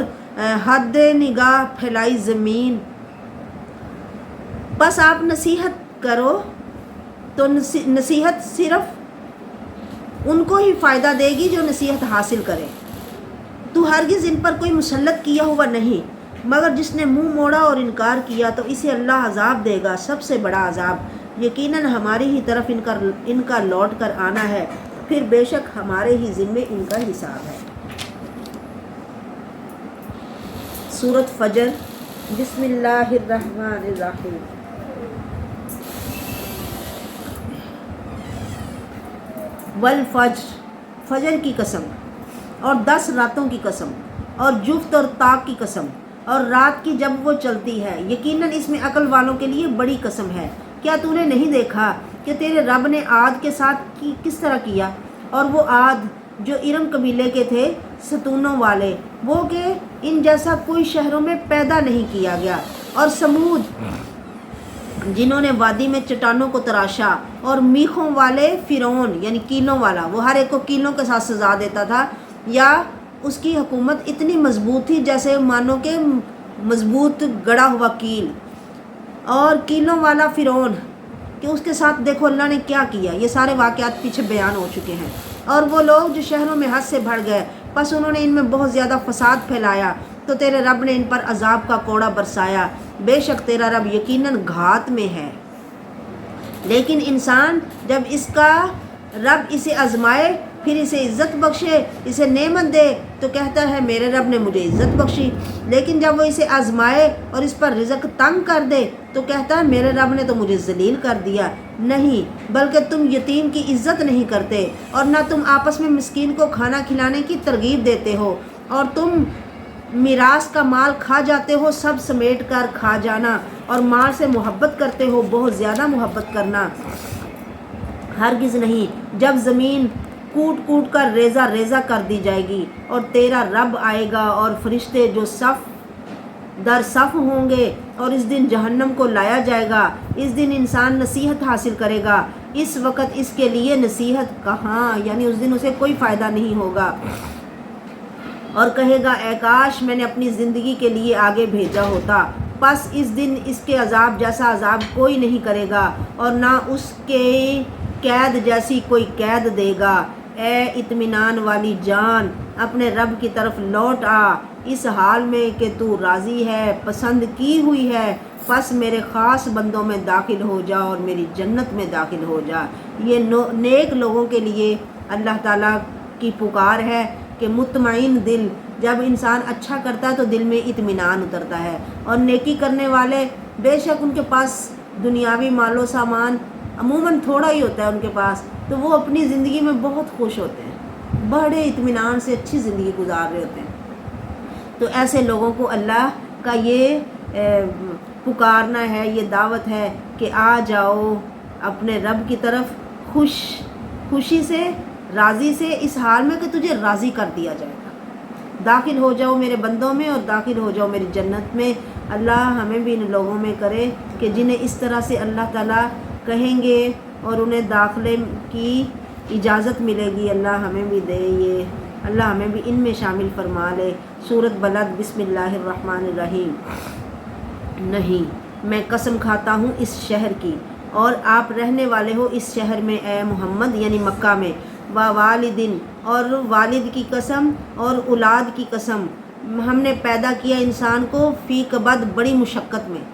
حد نگاہ پھیلائی زمین۔ بس آپ نصیحت کرو تو نصیحت صرف ان کو ہی فائدہ دے گی جو نصیحت حاصل کرے۔ تو ہرگز ان پر کوئی مسلط کیا ہوا نہیں، مگر جس نے منہ موڑا اور انکار کیا تو اسے اللہ عذاب دے گا، سب سے بڑا عذاب۔ یقیناً ہماری ہی طرف ان کا لوٹ کر آنا ہے، پھر بے شک ہمارے ہی ذمے ان کا حساب ہے۔ سورۃ فجر، بسم اللہ الرحمن الرحیم۔ والفجر، فجر کی قسم، اور 10 راتوں کی قسم، اور جفت اور طاق کی قسم، اور رات کی جب وہ چلتی ہے، یقیناً اس میں عقل والوں کے لیے بڑی قسم ہے۔ کیا تو نے نہیں دیکھا کہ تیرے رب نے عاد کے ساتھ کس طرح کیا؟ اور وہ عاد جو ارم قبیلے کے تھے، ستونوں والے، وہ کہ ان جیسا کوئی شہروں میں پیدا نہیں کیا گیا۔ اور سمود، جنہوں نے وادی میں چٹانوں کو تراشا، اور میخوں والے فرعون، یعنی کیلوں والا، وہ ہر ایک کو کیلوں کے ساتھ سزا دیتا تھا، یا اس کی حکومت اتنی مضبوط تھی جیسے مانو کہ مضبوط گڑا ہوا کیل، اور کیلوں والا فرعون کہ اس کے ساتھ دیکھو اللہ نے کیا کیا۔ یہ سارے واقعات پیچھے بیان ہو چکے ہیں۔ اور وہ لوگ جو شہروں میں حد سے بڑھ گئے، پس انہوں نے ان میں بہت زیادہ فساد پھیلایا، تو تیرے رب نے ان پر عذاب کا کوڑا برسایا۔ بے شک تیرا رب یقیناً گھات میں ہے۔ لیکن انسان جب اس کا رب اسے آزمائے، پھر اسے عزت بخشے، اسے نعمت دے، تو کہتا ہے میرے رب نے مجھے عزت بخشی۔ لیکن جب وہ اسے آزمائے اور اس پر رزق تنگ کر دے، تو کہتا ہے میرے رب نے تو مجھے ذلیل کر دیا۔ نہیں، بلکہ تم یتیم کی عزت نہیں کرتے، اور نہ تم آپس میں مسکین کو کھانا کھلانے کی ترغیب دیتے ہو، اور تم میراث کا مال کھا جاتے ہو، سب سمیٹ کر کھا جانا، اور مال سے محبت کرتے ہو، بہت زیادہ محبت کرنا۔ ہرگز نہیں، جب زمین کوٹ کوٹ کر ریزہ ریزہ کر دی جائے گی، اور تیرا رب آئے گا اور فرشتے جو صف در صف ہوں گے، اور اس دن جہنم کو لایا جائے گا۔ اس دن انسان نصیحت حاصل کرے گا، اس وقت اس کے لیے نصیحت کہاں، یعنی اس دن اسے کوئی فائدہ نہیں ہوگا، اور کہے گا اے کاش میں نے اپنی زندگی کے لیے آگے بھیجا ہوتا۔ پس اس دن اس کے عذاب جیسا عذاب کوئی نہیں کرے گا، اور نہ اس کے قید جیسی کوئی قید دے گا۔ اے اطمینان والی جان، اپنے رب کی طرف لوٹ آ، اس حال میں کہ تو راضی ہے، پسند کی ہوئی ہے، پس میرے خاص بندوں میں داخل ہو جا اور میری جنت میں داخل ہو جا۔ یہ نیک لوگوں کے لیے اللہ تعالیٰ کی پکار ہے کہ مطمئن دل، جب انسان اچھا کرتا ہے تو دل میں اطمینان اترتا ہے، اور نیکی کرنے والے بے شک ان کے پاس دنیاوی مال و سامان عموماً تھوڑا ہی ہوتا ہے ان کے پاس، تو وہ اپنی زندگی میں بہت خوش ہوتے ہیں، بڑے اطمینان سے اچھی زندگی گزار رہے ہوتے ہیں۔ تو ایسے لوگوں کو اللہ کا یہ پکارنا ہے، یہ دعوت ہے کہ آ جاؤ اپنے رب کی طرف خوشی سے، راضی سے، اس حال میں کہ تجھے راضی کر دیا جائے گا۔ داخل ہو جاؤ میرے بندوں میں، اور داخل ہو جاؤ میری جنت میں۔ اللہ ہمیں بھی ان لوگوں میں کرے کہ جنہیں اس طرح سے اللہ تعالیٰ کہیں گے اور انہیں داخلے کی اجازت ملے گی، اللہ ہمیں بھی دے یہ، اللہ ہمیں بھی ان میں شامل فرما لے۔ سورۃ بلد، بسم اللہ الرحمن الرحیم۔ نہیں، میں قسم کھاتا ہوں اس شہر کی، اور آپ رہنے والے ہو اس شہر میں اے محمد، یعنی مکہ میں، والدین، اور والد کی قسم اور اولاد کی قسم، ہم نے پیدا کیا انسان کو فی کبد، بڑی مشقت میں۔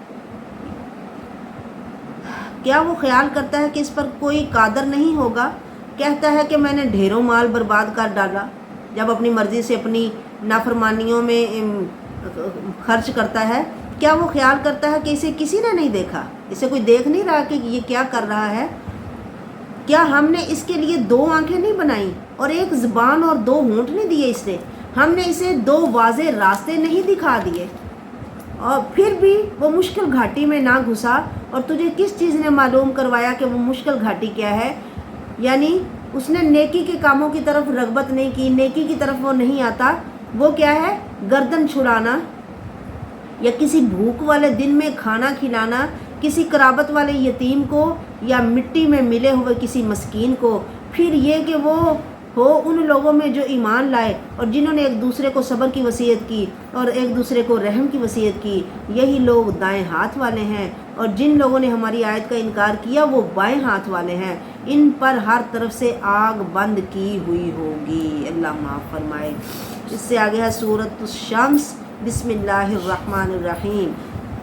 کیا وہ خیال کرتا ہے کہ اس پر کوئی قادر نہیں ہوگا؟ کہتا ہے کہ میں نے ڈھیروں مال برباد کر ڈالا، جب اپنی مرضی سے اپنی نافرمانیوں میں خرچ کرتا ہے۔ کیا وہ خیال کرتا ہے کہ اسے کسی نے نہیں دیکھا، اسے کوئی دیکھ نہیں رہا کہ یہ کیا کر رہا ہے؟ کیا ہم نے اس کے لیے 2 آنکھیں نہیں بنائیں اور 1 زبان اور 2 ہونٹ نہیں دیے اسے؟ ہم نے اسے 2 واضح راستے نہیں دکھا دیے؟ اور پھر بھی وہ مشکل گھاٹی میں نہ گھسا، اور تجھے کس چیز نے معلوم کروایا کہ وہ مشکل گھاٹی کیا ہے؟ یعنی اس نے نیکی کے کاموں کی طرف رغبت نہیں کی، نیکی کی طرف وہ نہیں آتا۔ وہ کیا ہے؟ گردن چھڑانا، یا کسی بھوک والے دن میں کھانا کھلانا، کسی قرابت والے یتیم کو، یا مٹی میں ملے ہوئے کسی مسکین کو۔ پھر یہ کہ وہ ہو ان لوگوں میں جو ایمان لائے اور جنہوں نے ایک دوسرے کو صبر کی وصیت کی اور ایک دوسرے کو رحم کی وصیت کی، یہی لوگ دائیں ہاتھ والے ہیں، اور جن لوگوں نے ہماری آیت کا انکار کیا وہ بائیں ہاتھ والے ہیں، ان پر ہر طرف سے آگ بند کی ہوئی ہوگی۔ اللہ معاف فرمائے۔ اس سے آگے ہے سورۃ الشمس۔ بسم اللہ الرحمن الرحیم۔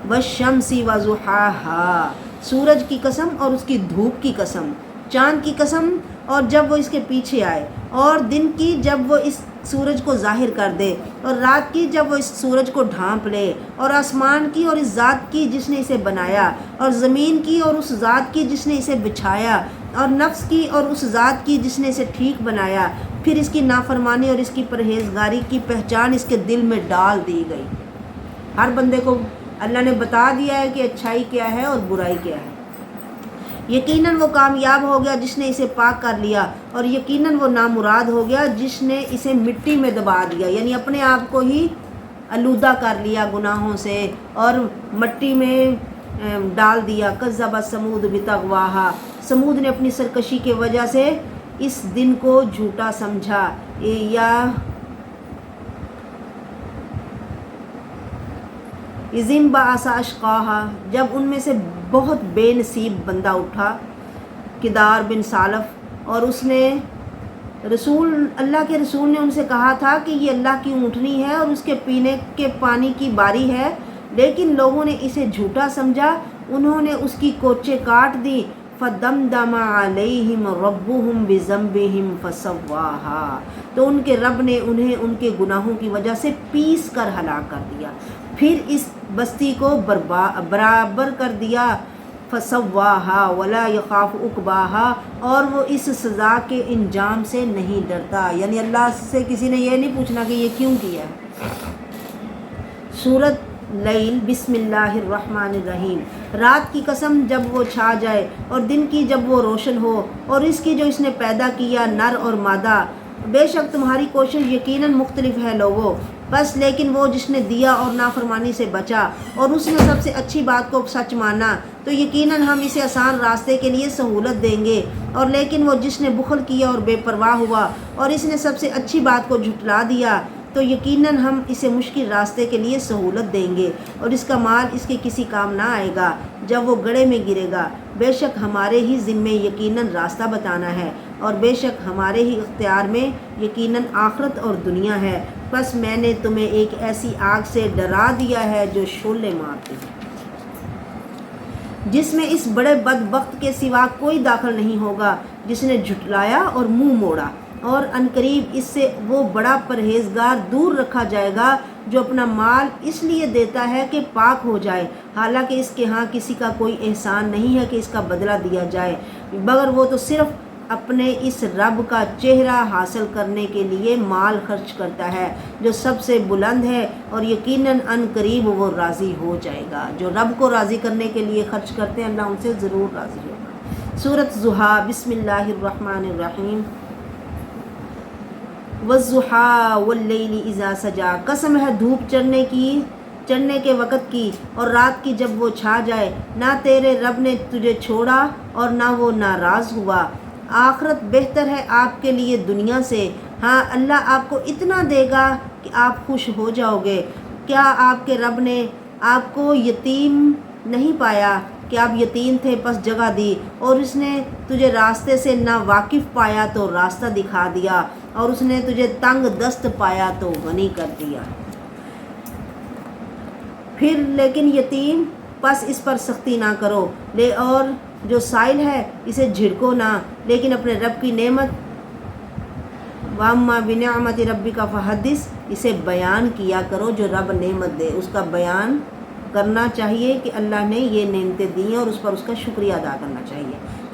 والشمس وضحاہا، سورج کی قسم اور اس کی دھوپ کی قسم، چاند کی قسم اور جب وہ اس کے پیچھے آئے، اور دن کی جب وہ اس سورج کو ظاہر کر دے، اور رات کی جب وہ اس سورج کو ڈھانپ لے، اور آسمان کی اور اس ذات کی جس نے اسے بنایا، اور زمین کی اور اس ذات کی جس نے اسے بچھایا، اور نفس کی اور اس ذات کی جس نے اسے ٹھیک بنایا۔ پھر اس کی نافرمانی اور اس کی پرہیزگاری کی پہچان اس کے دل میں ڈال دی گئی۔ ہر بندے کو اللہ نے بتا دیا ہے کہ اچھائی کیا ہے اور برائی کیا ہے۔ یقیناً وہ کامیاب ہو گیا جس نے اسے پاک کر لیا، اور یقیناً وہ نامراد ہو گیا جس نے اسے مٹی میں دبا دیا، یعنی اپنے آپ کو ہی آلودہ کر لیا گناہوں سے اور مٹی میں ڈال دیا۔ کذب ثمود بطغواہا، سمود نے اپنی سرکشی کی وجہ سے اس دن کو جھوٹا سمجھا۔ یا اذن بعث اشقاہا، جب ان میں سے بہت بے نصیب بندہ اٹھا، کدار بن سالف، اور اس نے اللہ کے رسول نے ان سے کہا تھا کہ یہ اللہ کی اونٹنی ہے اور اس کے پینے کے پانی کی باری ہے، لیکن لوگوں نے اسے جھوٹا سمجھا، انہوں نے اس کی کوچیں کاٹ دی۔ فدمدم علیہم ربہم بذنبہم فسواہا، تو ان کے رب نے انہیں ان کے گناہوں کی وجہ سے پیس کر ہلاک کر دیا، پھر اس بستی کو برابر کر دیا۔ فسواہا ولا یخاف عقباہا، اور وہ اس سزا کے انجام سے نہیں ڈرتا، یعنی اللہ سے کسی نے یہ نہیں پوچھنا کہ یہ کیوں کیا ہے۔ سورۃ لیل۔ بسم اللہ الرحمن الرحیم۔ رات کی قسم جب وہ چھا جائے، اور دن کی جب وہ روشن ہو، اور اس کی جو اس نے پیدا کیا نر اور مادہ۔ بے شک تمہاری کوشش یقیناً مختلف ہے لوگوں، بس لیکن وہ جس نے دیا اور نافرمانی سے بچا، اور اس نے سب سے اچھی بات کو سچ مانا، تو یقیناً ہم اسے آسان راستے کے لیے سہولت دیں گے، اور لیکن وہ جس نے بخل کیا اور بے پرواہ ہوا، اور اس نے سب سے اچھی بات کو جھٹلا دیا، تو یقیناً ہم اسے مشکل راستے کے لیے سہولت دیں گے، اور اس کا مال اس کے کسی کام نہ آئے گا جب وہ گڑھے میں گرے گا۔ بے شک ہمارے ہی ذمے یقیناً راستہ بتانا ہے، اور بے شک ہمارے ہی اختیار میں یقیناً آخرت اور دنیا ہے۔ بس میں نے تمہیں ایک ایسی آگ سے ڈرا دیا ہے جو شعلے مارتی ہے، جس میں اس بڑے بدبخت کے سوا کوئی داخل نہیں ہوگا جس نے جھٹلایا اور منہ موڑا، اور عنقریب اس سے وہ بڑا پرہیزگار دور رکھا جائے گا جو اپنا مال اس لیے دیتا ہے کہ پاک ہو جائے، حالانکہ اس کے ہاں کسی کا کوئی احسان نہیں ہے کہ اس کا بدلہ دیا جائے، مگر وہ تو صرف اپنے اس رب کا چہرہ حاصل کرنے کے لیے مال خرچ کرتا ہے جو سب سے بلند ہے، اور یقیناً عنقریب وہ راضی ہو جائے گا۔ جو رب کو راضی کرنے کے لیے خرچ کرتے ہیں اللہ ان سے ضرور راضی ہوگا۔ سورۃ ضحیٰ۔ بسم اللہ الرحمن الرحیم۔ والضحیٰ واللیل اذا سجا، قسم ہے دھوپ چڑھنے کے وقت کی اور رات کی جب وہ چھا جائے، نہ تیرے رب نے تجھے چھوڑا اور نہ وہ ناراض ہوا۔ آخرت بہتر ہے آپ کے لیے دنیا سے، ہاں اللہ آپ کو اتنا دے گا کہ آپ خوش ہو جاؤ گے۔ کیا آپ کے رب نے آپ کو یتیم نہیں پایا کہ آپ یتیم تھے پس جگہ دی، اور اس نے تجھے راستے سے نا واقف پایا تو راستہ دکھا دیا، اور اس نے تجھے تنگ دست پایا تو غنی کر دیا۔ پھر لیکن یتیم پس اس پر سختی نہ کرو، اور جو سائل ہے اسے جھڑکو نہ، لیکن اپنے رب کی نعمت وَأَمَّا بِنِعْمَةِ رَبِّكَ فَحَدِّثْ، اسے بیان کیا کرو جو رب نعمت دے، اس کا بیان کرنا چاہیے کہ اللہ نے یہ نعمتیں دی ہیں، اور اس پر اس کا شکریہ ادا کرنا چاہیے۔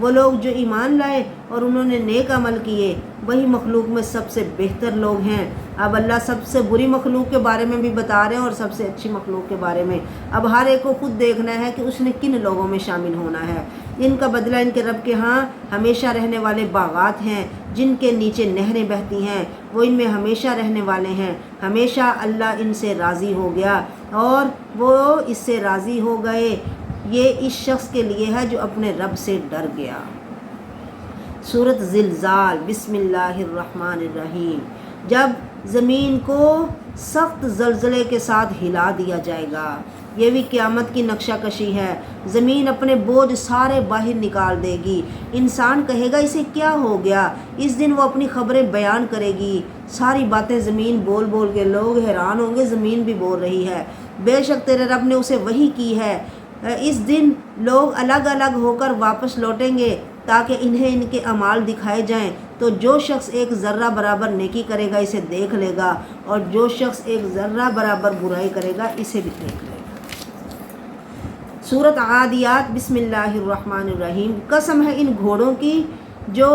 وہ لوگ جو ایمان لائے اور انہوں نے نیک عمل کیے وہی مخلوق میں سب سے بہتر لوگ ہیں۔ اب اللہ سب سے بری مخلوق کے بارے میں بھی بتا رہے ہیں اور سب سے اچھی مخلوق کے بارے میں۔ اب ہر ایک کو خود دیکھنا ہے کہ اس نے کن لوگوں میں شامل ہونا ہے۔ ان کا بدلہ ان کے رب کے ہاں ہمیشہ رہنے والے باغات ہیں جن کے نیچے نہریں بہتی ہیں، وہ ان میں ہمیشہ رہنے والے ہیں۔ ہمیشہ اللہ ان سے راضی ہو گیا اور وہ اس سے راضی ہو گئے۔ یہ اس شخص کے لیے ہے جو اپنے رب سے ڈر گیا۔ سورۃ زلزال، بسم اللہ الرحمن الرحیم۔ جب زمین کو سخت زلزلے کے ساتھ ہلا دیا جائے گا، یہ بھی قیامت کی نقشہ کشی ہے۔ زمین اپنے بوجھ سارے باہر نکال دے گی۔ انسان کہے گا اسے کیا ہو گیا؟ اس دن وہ اپنی خبریں بیان کرے گی، ساری باتیں زمین بول بول کے لوگ حیران ہوں گے، زمین بھی بول رہی ہے۔ بے شک تیرے رب نے اسے وحی کی ہے۔ اس دن لوگ الگ الگ ہو کر واپس لوٹیں گے تاکہ انہیں ان کے اعمال دکھائے جائیں، تو جو شخص ایک ذرہ برابر نیکی کرے گا اسے دیکھ لے گا اور جو شخص ایک ذرہ برابر برائی کرے گا اسے بھی دیکھ لے گا۔ سورۃ عادیات، بسم اللہ الرحمن الرحیم۔ قسم ہے ان گھوڑوں کی جو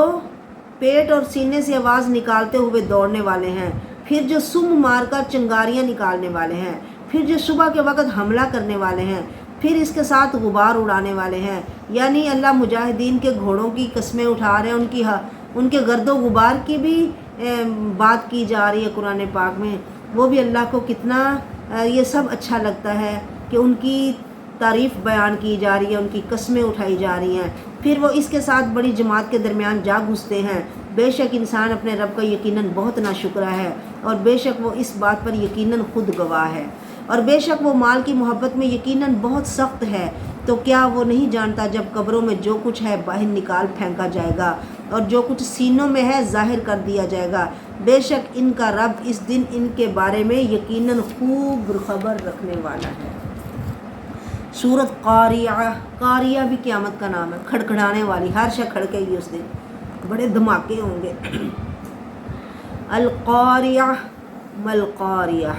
پیٹ اور سینے سے آواز نکالتے ہوئے دوڑنے والے ہیں، پھر جو سم مار کر چنگاریاں نکالنے والے ہیں، پھر جو صبح کے وقت حملہ کرنے والے ہیں، پھر اس کے ساتھ غبار اڑانے والے ہیں۔ یعنی اللہ مجاہدین کے گھوڑوں کی قسمیں اٹھا رہے ہیں، ان کے گرد و غبار کی بھی بات کی جا رہی ہے قرآن پاک میں۔ وہ بھی اللہ کو کتنا یہ سب اچھا لگتا ہے کہ ان کی تعریف بیان کی جا رہی ہے، ان کی قسمیں اٹھائی جا رہی ہیں۔ پھر وہ اس کے ساتھ بڑی جماعت کے درمیان جا گھستے ہیں۔ بے شک انسان اپنے رب کا یقیناً بہت ناشکرا ہے اور بے شک وہ اس بات پر یقیناً خود گواہ ہے، اور بے شک وہ مال کی محبت میں یقیناً بہت سخت ہے۔ تو کیا وہ نہیں جانتا جب قبروں میں جو کچھ ہے باہر نکال پھینکا جائے گا اور جو کچھ سینوں میں ہے ظاہر کر دیا جائے گا؟ بے شک ان کا رب اس دن ان کے بارے میں یقیناً خوب خبر رکھنے والا ہے۔ سورۃ قاریہ، قاریہ بھی قیامت کا نام ہے، کھڑکھڑانے والی، ہر شے کھڑکے گی اس دن، بڑے دھماکے ہوں گے۔ القاریہ ملقاریہ،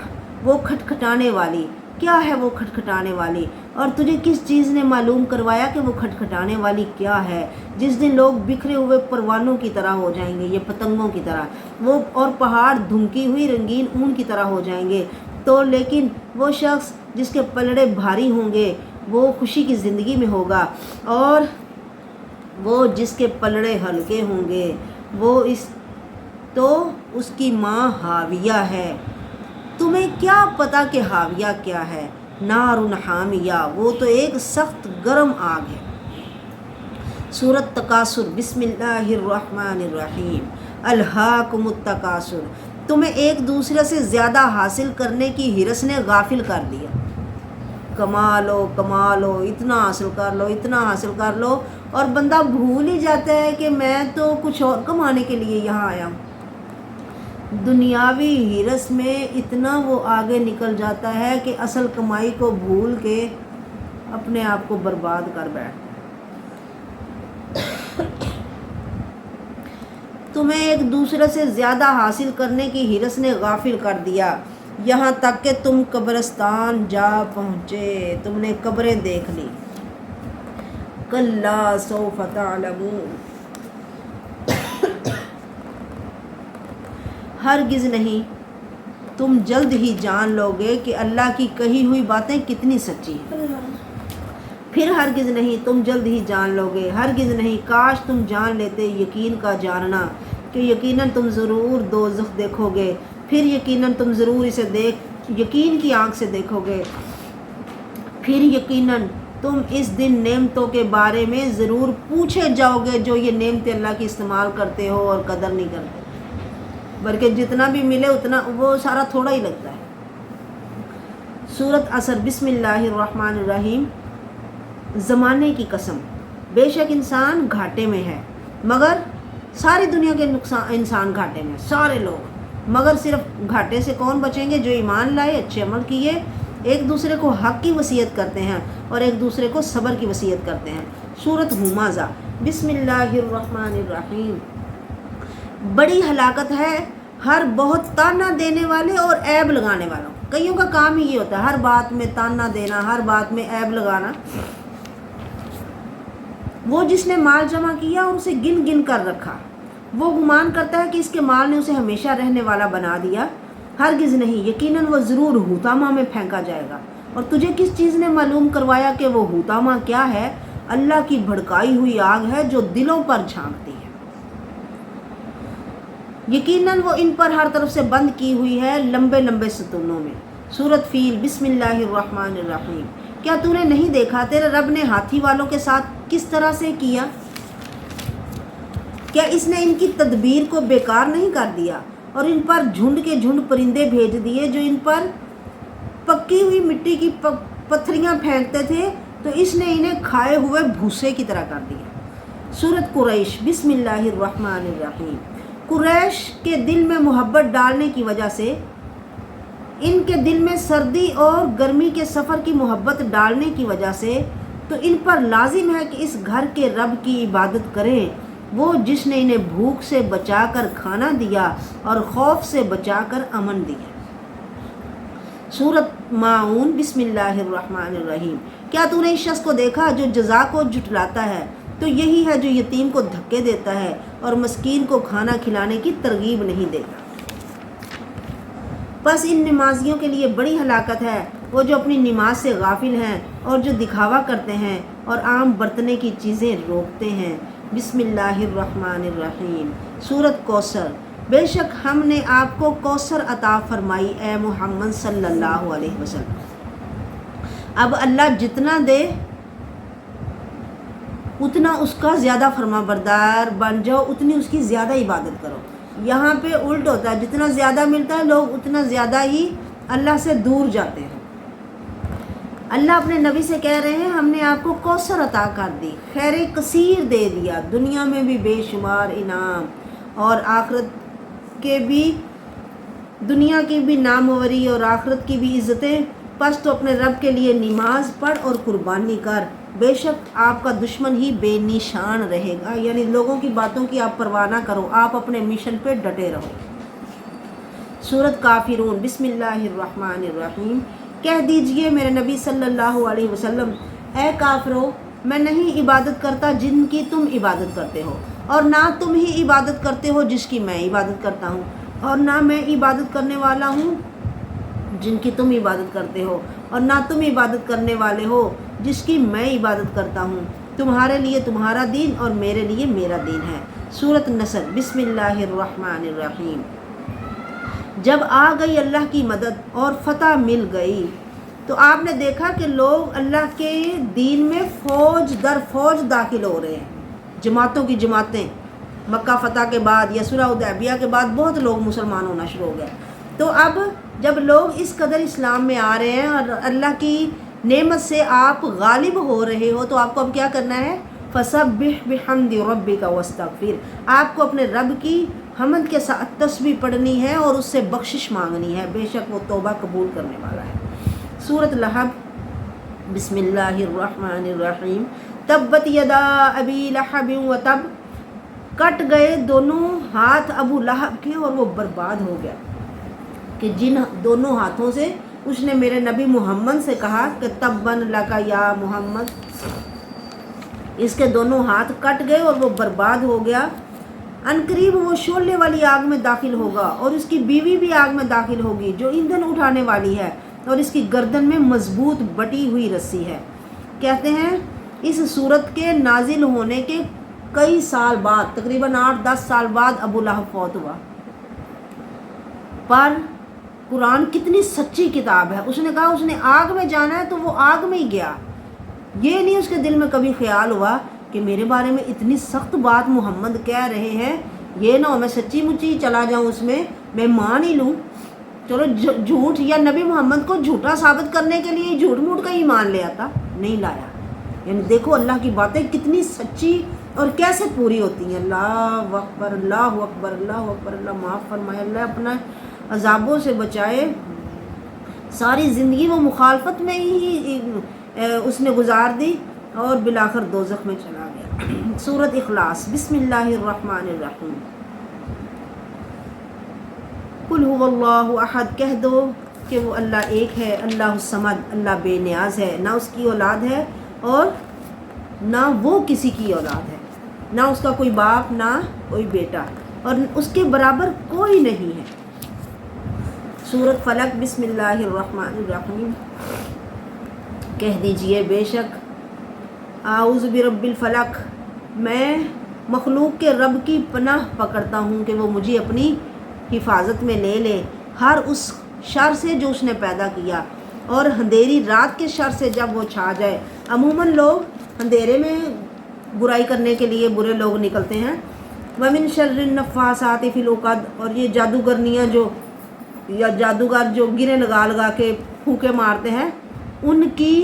وہ کھٹکھٹانے والی۔ کیا ہے وہ کھٹکھٹانے والی؟ اور تجھے کس چیز نے معلوم کروایا کہ وہ کھٹکھٹانے والی کیا ہے؟ جس دن لوگ بکھرے ہوئے پروانوں کی طرح ہو جائیں گے، یہ پتنگوں کی طرح، وہ اور پہاڑ دھمکی ہوئی رنگین اون کی طرح ہو جائیں گے۔ تو لیکن وہ شخص جس کے پلڑے بھاری ہوں گے وہ خوشی کی زندگی میں ہوگا، اور وہ جس کے پلڑے ہلکے ہوں گے وہ اس کی ماں حاویہ ہے۔ تمہیں کیا پتا کہ حاویہ کیا ہے؟ نار حامیہ، وہ تو ایک سخت گرم آگ ہے۔ سورۃ تکاثر، بسم اللہ الرحمن الرحیم۔ الہاکم التکاثر، تمہیں ایک دوسرے سے زیادہ حاصل کرنے کی ہرس نے غافل کر دیا۔ کما لو، اتنا حاصل کر لو، اتنا حاصل کر لو، اور بندہ بھول ہی جاتا ہے کہ میں تو کچھ اور کمانے کے لیے یہاں آیا ہوں۔ دنیاوی ہرس میں اتنا وہ آگے نکل جاتا ہے کہ اصل کمائی کو بھول کے اپنے آپ کو برباد کر بیٹھتا۔ تمہیں ایک دوسرے سے زیادہ حاصل کرنے کی ہرس نے غافل کر دیا، یہاں تک کہ تم قبرستان جا پہنچے، تم نے قبریں دیکھ لی۔ کلا سوف تعلمون، ہرگز نہیں، تم جلد ہی جان لو گے کہ اللہ کی کہی ہوئی باتیں کتنی سچی ہیں۔ پھر ہرگز نہیں، تم جلد ہی جان لو گے، ہرگز نہیں، کاش تم جان لیتے یقین کا جاننا کہ یقیناً تم ضرور دوزخ دیکھو گے، پھر یقیناً تم ضرور اسے یقین کی آنکھ سے دیکھو گے، پھر یقیناً تم اس دن نعمتوں کے بارے میں ضرور پوچھے جاؤ گے جو یہ نعمتیں اللہ کی استعمال کرتے ہو اور قدر نہیں کرتے، بلکہ جتنا بھی ملے اتنا وہ سارا تھوڑا ہی لگتا ہے۔ سورۃ عصر، بسم اللہ الرحمن الرحیم۔ زمانے کی قسم، بے شک انسان گھاٹے میں ہے، مگر ساری دنیا کے انسان گھاٹے میں، سارے لوگ، مگر صرف گھاٹے سے کون بچیں گے؟ جو ایمان لائے، اچھے عمل کیے، ایک دوسرے کو حق کی وصیت کرتے ہیں اور ایک دوسرے کو صبر کی وصیت کرتے ہیں۔ سورۃ ہمزہ، بسم اللہ الرحمن الرحیم۔ بڑی ہلاکت ہے ہر بہت تانا دینے والے اور عیب لگانے والوں۔ کئیوں کا کام ہی یہ ہوتا ہے، ہر بات میں تانا دینا، ہر بات میں عیب لگانا۔ وہ جس نے مال جمع کیا اور اسے گن گن کر رکھا، وہ گمان کرتا ہے کہ اس کے مال نے اسے ہمیشہ رہنے والا بنا دیا، ہرگز نہیں، یقیناً وہ ضرور ہوتامہ میں پھینکا جائے گا۔ اور تجھے کس چیز نے معلوم کروایا کہ وہ ہوتامہ کیا ہے؟ اللہ کی بھڑکائی ہوئی آگ ہے جو دلوں پر جھانکتی ہے، یقیناً وہ ان پر ہر طرف سے بند کی ہوئی ہے لمبے لمبے ستونوں میں۔ سورۃ فیل، بسم اللہ الرحمن الرحیم۔ کیا تو نے نہیں دیکھا تیرے رب نے ہاتھی والوں کے ساتھ کس طرح سے کیا؟ کیا اس نے ان کی تدبیر کو بیکار نہیں کر دیا اور ان پر جھنڈ کے جھنڈ پرندے بھیج دیے جو ان پر پکی ہوئی مٹی کی پتھریاں پھینکتے تھے تو اس نے انہیں کھائے ہوئے بھوسے کی طرح کر دیا۔ سورۃ قریش، بسم اللہ الرحمن الرحیم۔ قریش کے دل میں محبت ڈالنے کی وجہ سے، ان کے دل میں سردی اور گرمی کے سفر کی محبت ڈالنے کی وجہ سے، تو ان پر لازم ہے کہ اس گھر کے رب کی عبادت کریں، وہ جس نے انہیں بھوک سے بچا کر کھانا دیا اور خوف سے بچا کر امن دیا۔ سورۃ ماعون، بسم اللہ الرحمن الرحیم۔ کیا تو نے اس شخص کو دیکھا جو جزا کو جھٹلاتا ہے؟ تو یہی ہے جو یتیم کو دھکے دیتا ہے اور مسکین کو کھانا کھلانے کی ترغیب نہیں دیتا۔ بس ان نمازیوں کے لیے بڑی ہلاکت ہے، وہ جو اپنی نماز سے غافل ہیں اور جو دکھاوا کرتے ہیں اور عام برتنے کی چیزیں روکتے ہیں۔ بسم اللہ الرحمن الرحیم۔ سورۃ کوثر، بے شک ہم نے آپ کو کوثر عطا فرمائی اے محمد صلی اللہ علیہ وسلم۔ اب اللہ جتنا دے اتنا اس کا زیادہ فرما بردار بن جاؤ، اتنی اس کی زیادہ عبادت کرو۔ یہاں پہ الٹ ہوتا ہے، جتنا زیادہ ملتا ہے لوگ اتنا زیادہ ہی اللہ سے دور جاتے ہیں۔ اللہ اپنے نبی سے کہہ رہے ہیں ہم نے آپ کو کوثر عطا کر دی، خیر کثیر دے دیا، دنیا میں بھی بے شمار انعام اور آخرت کے بھی، دنیا کی بھی ناموری اور آخرت کی بھی عزتیں۔ پس تو اپنے رب کے لیے نماز پڑھ اور قربانی کر، بے شک آپ کا دشمن ہی بے نشان رہے گا، یعنی لوگوں کی باتوں کی آپ پرواہ نہ کرو، آپ اپنے مشن پہ ڈٹے رہو۔ سورۃ کافرون، بسم اللہ الرحمن الرحیم۔ کہہ دیجئے میرے نبی صلی اللہ علیہ وسلم، اے کافرو، میں نہیں عبادت کرتا جن کی تم عبادت کرتے ہو، اور نہ تم ہی عبادت کرتے ہو جس کی میں عبادت کرتا ہوں، اور نہ میں عبادت کرنے والا ہوں جن کی تم عبادت کرتے ہو، اور نہ تم عبادت کرنے والے ہو جس کی میں عبادت کرتا ہوں، تمہارے لیے تمہارا دین اور میرے لیے میرا دین ہے۔ سورۃ نصر، بسم اللہ الرحمن الرحیم۔ جب آ گئی اللہ کی مدد اور فتح مل گئی تو آپ نے دیکھا کہ لوگ اللہ کے دین میں فوج در فوج داخل ہو رہے ہیں، جماعتوں کی جماعتیں۔ مکہ فتح کے بعد یا صلح حدیبیہ کے بعد بہت لوگ مسلمان ہونا شروع ہو گئے، تو اب جب لوگ اس قدر اسلام میں آ رہے ہیں اور اللہ کی نعمت سے آپ غالب ہو رہے ہو، تو آپ کو اب کیا کرنا ہے؟ فَسَبِّحْ بِحَمْدِ رَبِّكَ وَاسْتَغْفِرْ، آپ کو اپنے رب کی حمد کے ساتھ تسبیح پڑھنی ہے اور اس سے بخشش مانگنی ہے، بے شک وہ توبہ قبول کرنے والا ہے۔ سورۃ لہب، بسم اللہ الرحمن الرحیم۔ تبت یدا ابی لہب وتب، کٹ گئے دونوں ہاتھ ابو لہب کے اور وہ برباد ہو گیا، کہ جن دونوں ہاتھوں سے اس نے میرے نبی محمد سے کہا کہ تبن لکا یا محمد، اس کے دونوں ہاتھ کٹ گئے اور وہ برباد ہو گیا۔ عنقریب وہ شعلے والی آگ میں داخل ہوگا اور اس کی بیوی بھی آگ میں داخل ہوگی جو ایندھن اٹھانے والی ہے اور اس کی گردن میں مضبوط بٹی ہوئی رسی ہے۔ کہتے ہیں اس صورت کے نازل ہونے کے کئی سال بعد، تقریباً 8-10 سال بعد ابو لہب فوت ہوا۔ پر قرآن کتنی سچی کتاب ہے، اس نے کہا اس نے آگ میں جانا ہے تو وہ آگ میں ہی گیا، یہ نہیں اس کے دل میں کبھی خیال ہوا کہ میرے بارے میں اتنی سخت بات محمد کہہ رہے ہیں، یہ نہ ہو میں سچی مچی چلا جاؤں اس میں مان ہی لوں، چلو جھوٹ یا نبی محمد کو جھوٹا ثابت کرنے کے لیے جھوٹ موٹ کا ہی مان لیا تھا، نہیں لایا۔ یعنی دیکھو اللہ کی باتیں کتنی سچی اور کیسے پوری ہوتی ہیں۔ اللہ اکبر، اللہ اکبر، اللہ اکبر، اللہ معاف فرمائے، اللہ اپنا عذابوں سے بچائے۔ ساری زندگی وہ مخالفت میں ہی اس نے گزار دی اور بالآخر دوزخ میں چلا گیا۔ سورۃ اخلاص، بسم اللہ الرحمن الرحیم۔ قل هو اللہ احد، کہہ دو کہ وہ اللہ ایک ہے، اللہ الصمد، اللہ بے نیاز ہے، نہ اس کی اولاد ہے اور نہ وہ کسی کی اولاد ہے، نہ اس کا کوئی باپ، نہ کوئی بیٹا، اور اس کے برابر کوئی نہیں ہے۔ سورۃ فلق، بسم اللہ الرحمن الرحیم، کہہ دیجئے بے شک اعوذ برب الفلق، میں مخلوق کے رب کی پناہ پکڑتا ہوں کہ وہ مجھے اپنی حفاظت میں لے لے ہر اس شر سے جو اس نے پیدا کیا، اور اندھیری رات کے شر سے جب وہ چھا جائے۔ عموماً لوگ اندھیرے میں برائی کرنے کے لیے برے لوگ نکلتے ہیں۔ وَمِن شَرِّ النَّفَّاثَاتِ فِي الْعُقَدِ، اور یہ جادوگرنیاں جو یا جادوگر جو گریں لگا لگا کے پھونکے مارتے ہیں، ان کی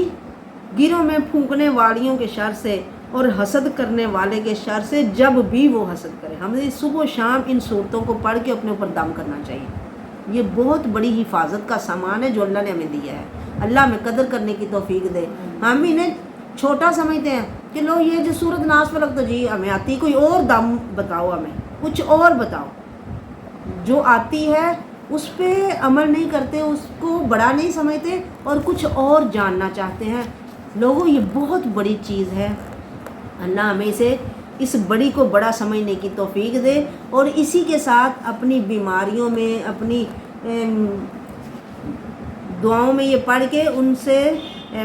گروں میں پھونکنے والیوں کے شر سے اور حسد کرنے والے کے شر سے جب بھی وہ حسد کرے۔ ہمیں صبح و شام ان صورتوں کو پڑھ کے اپنے اوپر دم کرنا چاہیے۔ یہ بہت بڑی حفاظت کا سامان ہے جو اللہ نے ہمیں دیا ہے۔ اللہ ہمیں قدر کرنے کی توفیق دے۔ ہم انہیں چھوٹا سمجھتے ہیں کہ لو یہ جو سورۃ ناس فلق تو جی ہمیں آتی، کوئی اور دم بتاؤ، ہمیں کچھ اور بتاؤ۔ جو آتی ہے اس پہ عمل نہیں کرتے، اس کو بڑا نہیں سمجھتے اور کچھ اور جاننا چاہتے ہیں۔ لوگوں یہ بہت بڑی چیز ہے، اللہ ہمیں اس بڑی کو بڑا سمجھنے کی توفیق دے، اور اسی کے ساتھ اپنی بیماریوں میں، اپنی دعاؤں میں یہ پڑھ کے ان سے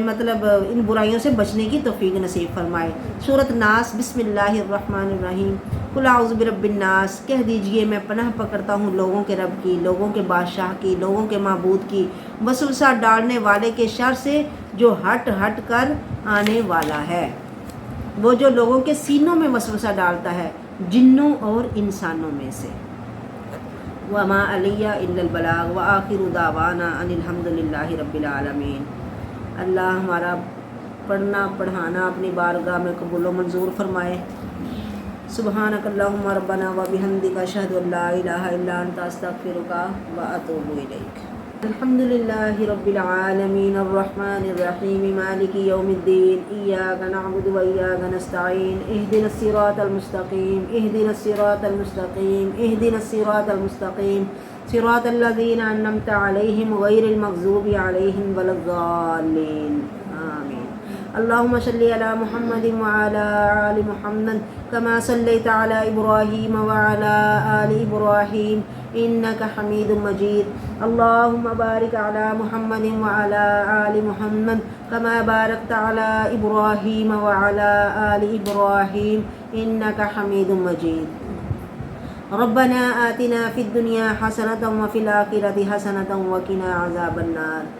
مطلب ان برائیوں سے بچنے کی توفیق نصیب فرمائے۔ سورۃ ناس، بسم اللہ الرحمن الرحیم، قل اعوذ برب الناس، کہہ دیجئے میں پناہ پکڑتا ہوں لوگوں کے رب کی، لوگوں کے بادشاہ کی، لوگوں کے معبود کی، وسوسہ ڈالنے والے کے شر سے جو ہٹ ہٹ کر آنے والا ہے۔ وہ جو لوگوں کے سینوں میں وسوسہ ڈالتا ہے، جنوں اور انسانوں میں سے۔ وما علیہ الا البلاغ وآخر دعوانا ان الحمد للہ رب العالمین۔ اللہ ہمارا پڑھنا پڑھانا اپنی بارگاہ میں قبول و منظور فرمائے۔ سبحانک اللہم ربنا وبحمدک اشہد ان لا الہ الا انت استغفرک واتوب الیک۔ الحمد للہ رب العالمین الرحمن الرحیم مالک یوم الدین، ایاک نعبد و ایاک نستعین، اہدنا الصراط المستقیم، اہدنا الصراط المستقیم، اہدنا الصراط المستقیم، صراط الذین انعمت علیہم غیر المغضوب علیہم ولا الضالین، آمین۔ اللہم صلی علی محمد وعلی آل محمد کما صلیت علی ابراہیم وعلی آل ابراہیم انک حمید مجید۔ اللہم بارک علی محمد وعلی آل محمد کما بارکت علی ابراہیم وعلی آل ابراہیم انک حمید مجید۔ ربنا آتنا فی الدنیا حسنۃ وفی الآخرۃ حسنۃ وقنا عذاب النار۔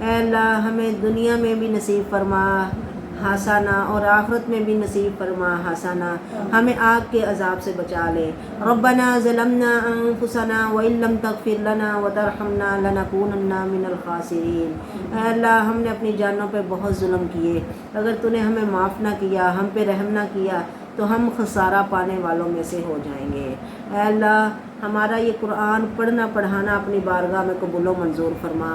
اے اللہ ہمیں دنیا میں بھی نصیب فرما حسنہ اور آخرت میں بھی نصیب فرما حسنہ، ہمیں آگ کے عذاب سے بچا لے۔ ربنا ظلمنا انفسنا وان لم تغفر لنا وترحمنا لنکونن من الخاسرین۔ اے اللہ ہم نے اپنی جانوں پہ بہت ظلم کیے، اگر تو نے ہمیں معاف نہ کیا، ہم پہ رحم نہ کیا تو ہم خسارہ پانے والوں میں سے ہو جائیں گے۔ اے اللہ ہمارا یہ قرآن پڑھنا پڑھانا اپنی بارگاہ میں قبول و منظور فرما۔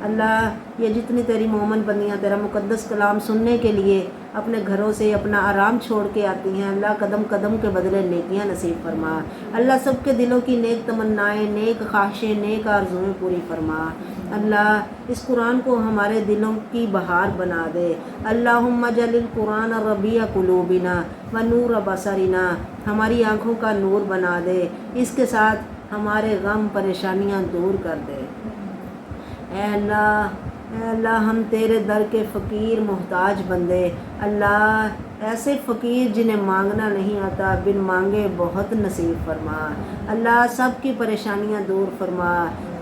اللہ یہ جتنی تیری مومن بندیاں تیرا مقدس کلام سننے کے لیے اپنے گھروں سے اپنا آرام چھوڑ کے آتی ہیں، اللہ قدم قدم کے بدلے نیکیاں نصیب فرما۔ اللہ سب کے دلوں کی نیک تمنائیں، نیک خواہشیں، نیک آرزویں پوری فرما۔ اللہ اس قرآن کو ہمارے دلوں کی بہار بنا دے۔ اللہم اجعل القرآن ربیع قلوبنا ونور بصرنا، ہماری آنکھوں کا نور بنا دے، اس کے ساتھ ہمارے غم پریشانیاں دور کر دے۔ اے اللہ ہم تیرے در کے فقیر محتاج بندے، اللہ ایسے فقیر جنہیں مانگنا نہیں آتا، بن مانگے بہت نصیب فرما۔ اللہ سب کی پریشانیاں دور فرما۔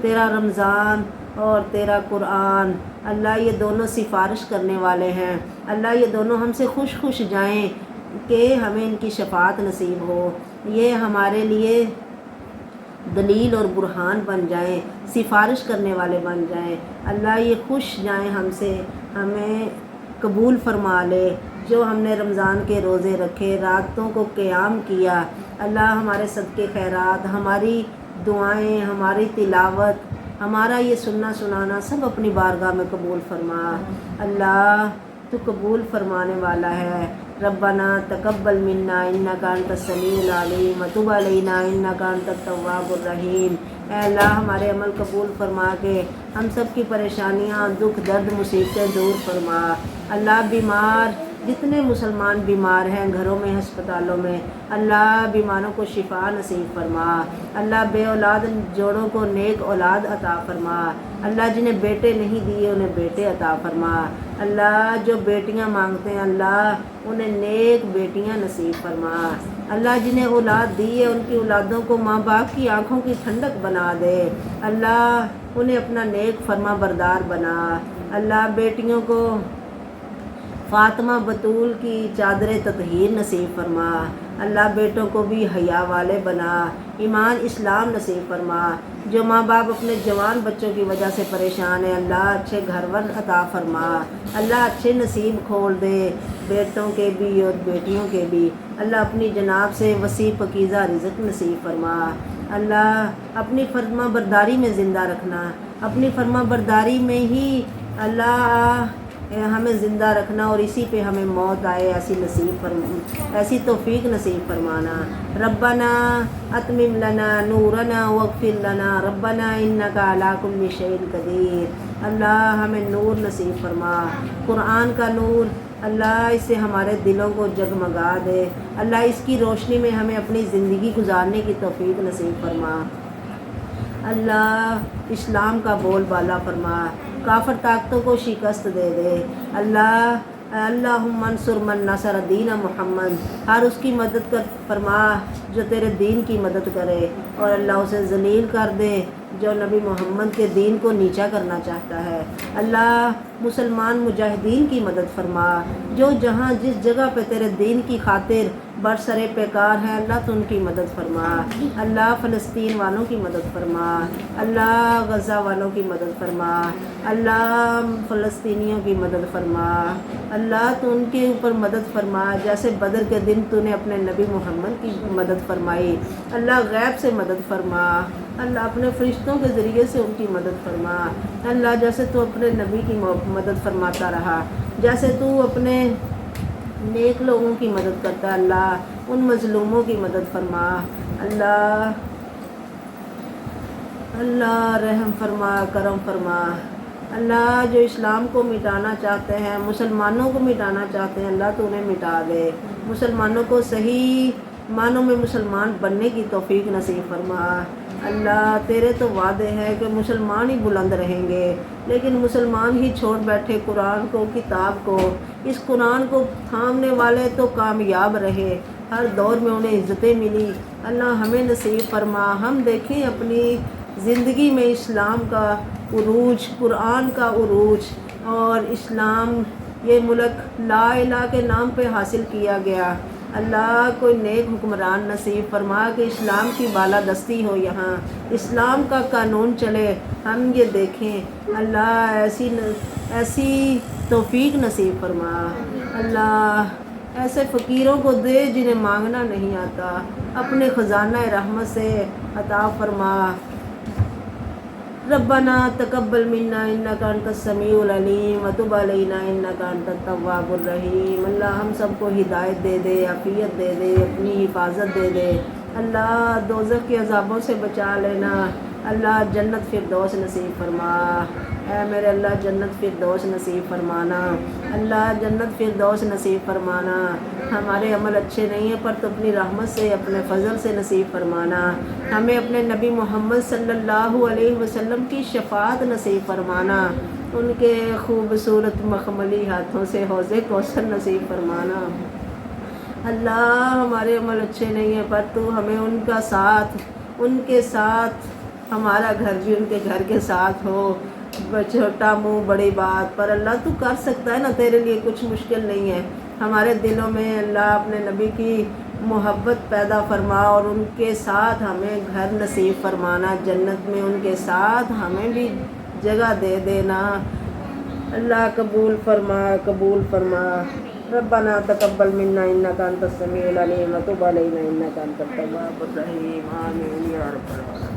تیرا رمضان اور تیرا قرآن اللہ یہ دونوں سفارش کرنے والے ہیں، اللہ یہ دونوں ہم سے خوش خوش جائیں کہ ہمیں ان کی شفاعت نصیب ہو، یہ ہمارے لیے دلیل اور برہان بن جائیں، سفارش کرنے والے بن جائیں۔ اللہ یہ خوش جائیں ہم سے، ہمیں قبول فرما لے۔ جو ہم نے رمضان کے روزے رکھے، راتوں کو قیام کیا، اللہ ہمارے صدقے خیرات، ہماری دعائیں، ہماری تلاوت، ہمارا یہ سننا سنانا سب اپنی بارگاہ میں قبول فرما۔ اللہ تو قبول فرمانے والا ہے۔ ربنا تقبل منا انک انت السمیع العلیم وتب علینا انک انت التواب الرحیم۔ اے اللہ ہمارے عمل قبول فرما کے ہم سب کی پریشانیاں، دکھ درد، مصیبتیں دور فرما۔ اللہ بیمار جتنے مسلمان بیمار ہیں گھروں میں ہسپتالوں میں، اللہ بیماروں کو شفا نصیب فرما۔ اللہ بے اولاد جوڑوں کو نیک اولاد عطا فرما۔ اللہ جنہیں بیٹے نہیں دیے انہیں بیٹے عطا فرما۔ اللہ جو بیٹیاں مانگتے ہیں اللہ انہیں نیک بیٹیاں نصیب فرما۔ اللہ جنہیں اولاد دی ہے ان کی اولادوں کو ماں باپ کی آنکھوں کی ٹھنڈک بنا دے۔ اللہ انہیں اپنا نیک فرما بردار بنا۔ اللہ بیٹیوں کو فاطمہ بطول کی چادر تطہیر نصیب فرما۔ اللہ بیٹوں کو بھی حیا والے بنا، ایمان اسلام نصیب فرما۔ جو ماں باپ اپنے جوان بچوں کی وجہ سے پریشان ہیں اللہ اچھے گھر ور عطا فرما۔ اللہ اچھے نصیب کھول دے بیٹوں کے بھی اور بیٹیوں کے بھی۔ اللہ اپنی جناب سے وسیع پاکیزہ رزق نصیب فرما۔ اللہ اپنی فرما برداری میں زندہ رکھنا، اپنی فرما برداری میں ہی اللہ ہمیں زندہ رکھنا اور اسی پہ ہمیں موت آئے ایسی توفیق نصیب فرمانا۔ ربنا اتمم لنا نورنا واغفر لنا ربنا انک علی کل شیء قدیر۔ اللہ ہمیں نور نصیب فرما، قرآن کا نور اللہ اس سے ہمارے دلوں کو جگمگا دے۔ اللہ اس کی روشنی میں ہمیں اپنی زندگی گزارنے کی توفیق نصیب فرما۔ اللہ اسلام کا بول بالا فرما، کافر طاقتوں کو شکست دے دے۔ اللہم انصر من نصر دین محمد، ہر اس کی مدد کر فرما جو تیرے دین کی مدد کرے، اور اللہ اسے ذلیل کر دے جو نبی محمد کے دین کو نیچا کرنا چاہتا ہے۔ اللہ مسلمان مجاہدین کی مدد فرما جو جہاں جس جگہ پہ تیرے دین کی خاطر برسرے پیکار ہیں اللہ تو ان کی مدد فرما۔ اللہ فلسطین والوں کی مدد فرما، اللہ غزہ والوں کی مدد فرما، اللہ فلسطینیوں کی مدد فرما۔ اللہ تو ان کے اوپر مدد فرما جیسے بدر کے دن تو نے اپنے نبی محمد کی مدد فرمائی۔ اللہ غیب سے مدد فرما، اللہ اپنے فرشتوں کے ذریعے سے ان کی مدد فرما۔ اللہ جیسے تو اپنے نبی کی مدد فرماتا رہا، جیسے تو اپنے نیک لوگوں کی مدد کرتا ہے اللہ ان مظلوموں کی مدد فرما۔ اللہ رحم فرما، کرم فرما۔ اللہ جو اسلام کو مٹانا چاہتے ہیں، مسلمانوں کو مٹانا چاہتے ہیں اللہ تو انہیں مٹا دے۔ مسلمانوں کو صحیح معنوں میں مسلمان بننے کی توفیق نصیب فرما۔ اللہ تیرے تو وعدے ہیں کہ مسلمان ہی بلند رہیں گے، لیکن مسلمان ہی چھوڑ بیٹھے قرآن کو، کتاب کو۔ اس قرآن کو تھامنے والے تو کامیاب رہے، ہر دور میں انہیں عزتیں ملی۔ اللہ ہمیں نصیب فرما، ہم دیکھیں اپنی زندگی میں اسلام کا عروج، قرآن کا عروج، اور اسلام یہ ملک لا الہ کے نام پہ حاصل کیا گیا۔ اللہ کوئی نیک حکمران نصیب فرما کہ اسلام کی بالادستی ہو، یہاں اسلام کا قانون چلے، ہم یہ دیکھیں۔ اللہ ایسی توفیق نصیب فرما۔ اللہ ایسے فقیروں کو دے جنہیں مانگنا نہیں آتا، اپنے خزانہ رحمت سے عطا فرما۔ ربنا تقبل منا انک انت السمیع العلیم وتب علینا انک انت التواب الرحیم۔ اللہ ہم سب کو ہدایت دے دے، عافیت دے دے، اپنی حفاظت دے دے۔ اللہ دوزخ کے عذابوں سے بچا لینا۔ اللہ جنت فردوس نصیب فرما، اے میرے اللہ جنت فردوس نصیب فرمانا۔ اللہ جنت فردوس نصیب فرمانا۔ ہمارے عمل اچھے نہیں ہیں پر تو اپنی رحمت سے، اپنے فضل سے نصیب فرمانا۔ ہمیں اپنے نبی محمد صلی اللہ علیہ وسلم کی شفاعت نصیب فرمانا، ان کے خوبصورت مخملی ہاتھوں سے حوض کوثر نصیب فرمانا۔ اللہ ہمارے عمل اچھے نہیں ہیں پر تو ہمیں ان کا ساتھ، ان کے ساتھ ہمارا گھر بھی ان کے گھر کے ساتھ ہو۔ چھوٹا منہ بڑی بات، پر اللہ تو کر سکتا ہے نا، تیرے لیے کچھ مشکل نہیں ہے۔ ہمارے دلوں میں اللہ اپنے نبی کی محبت پیدا فرما اور ان کے ساتھ ہمیں گھر نصیب فرمانا، جنت میں ان کے ساتھ ہمیں بھی جگہ دے دینا۔ اللہ قبول فرما، قبول فرما۔ ربنا تقبل منا انک انت السمیع العلیم وتب علینا انک انت التواب الرحیم۔ آمین یا رب العالمین۔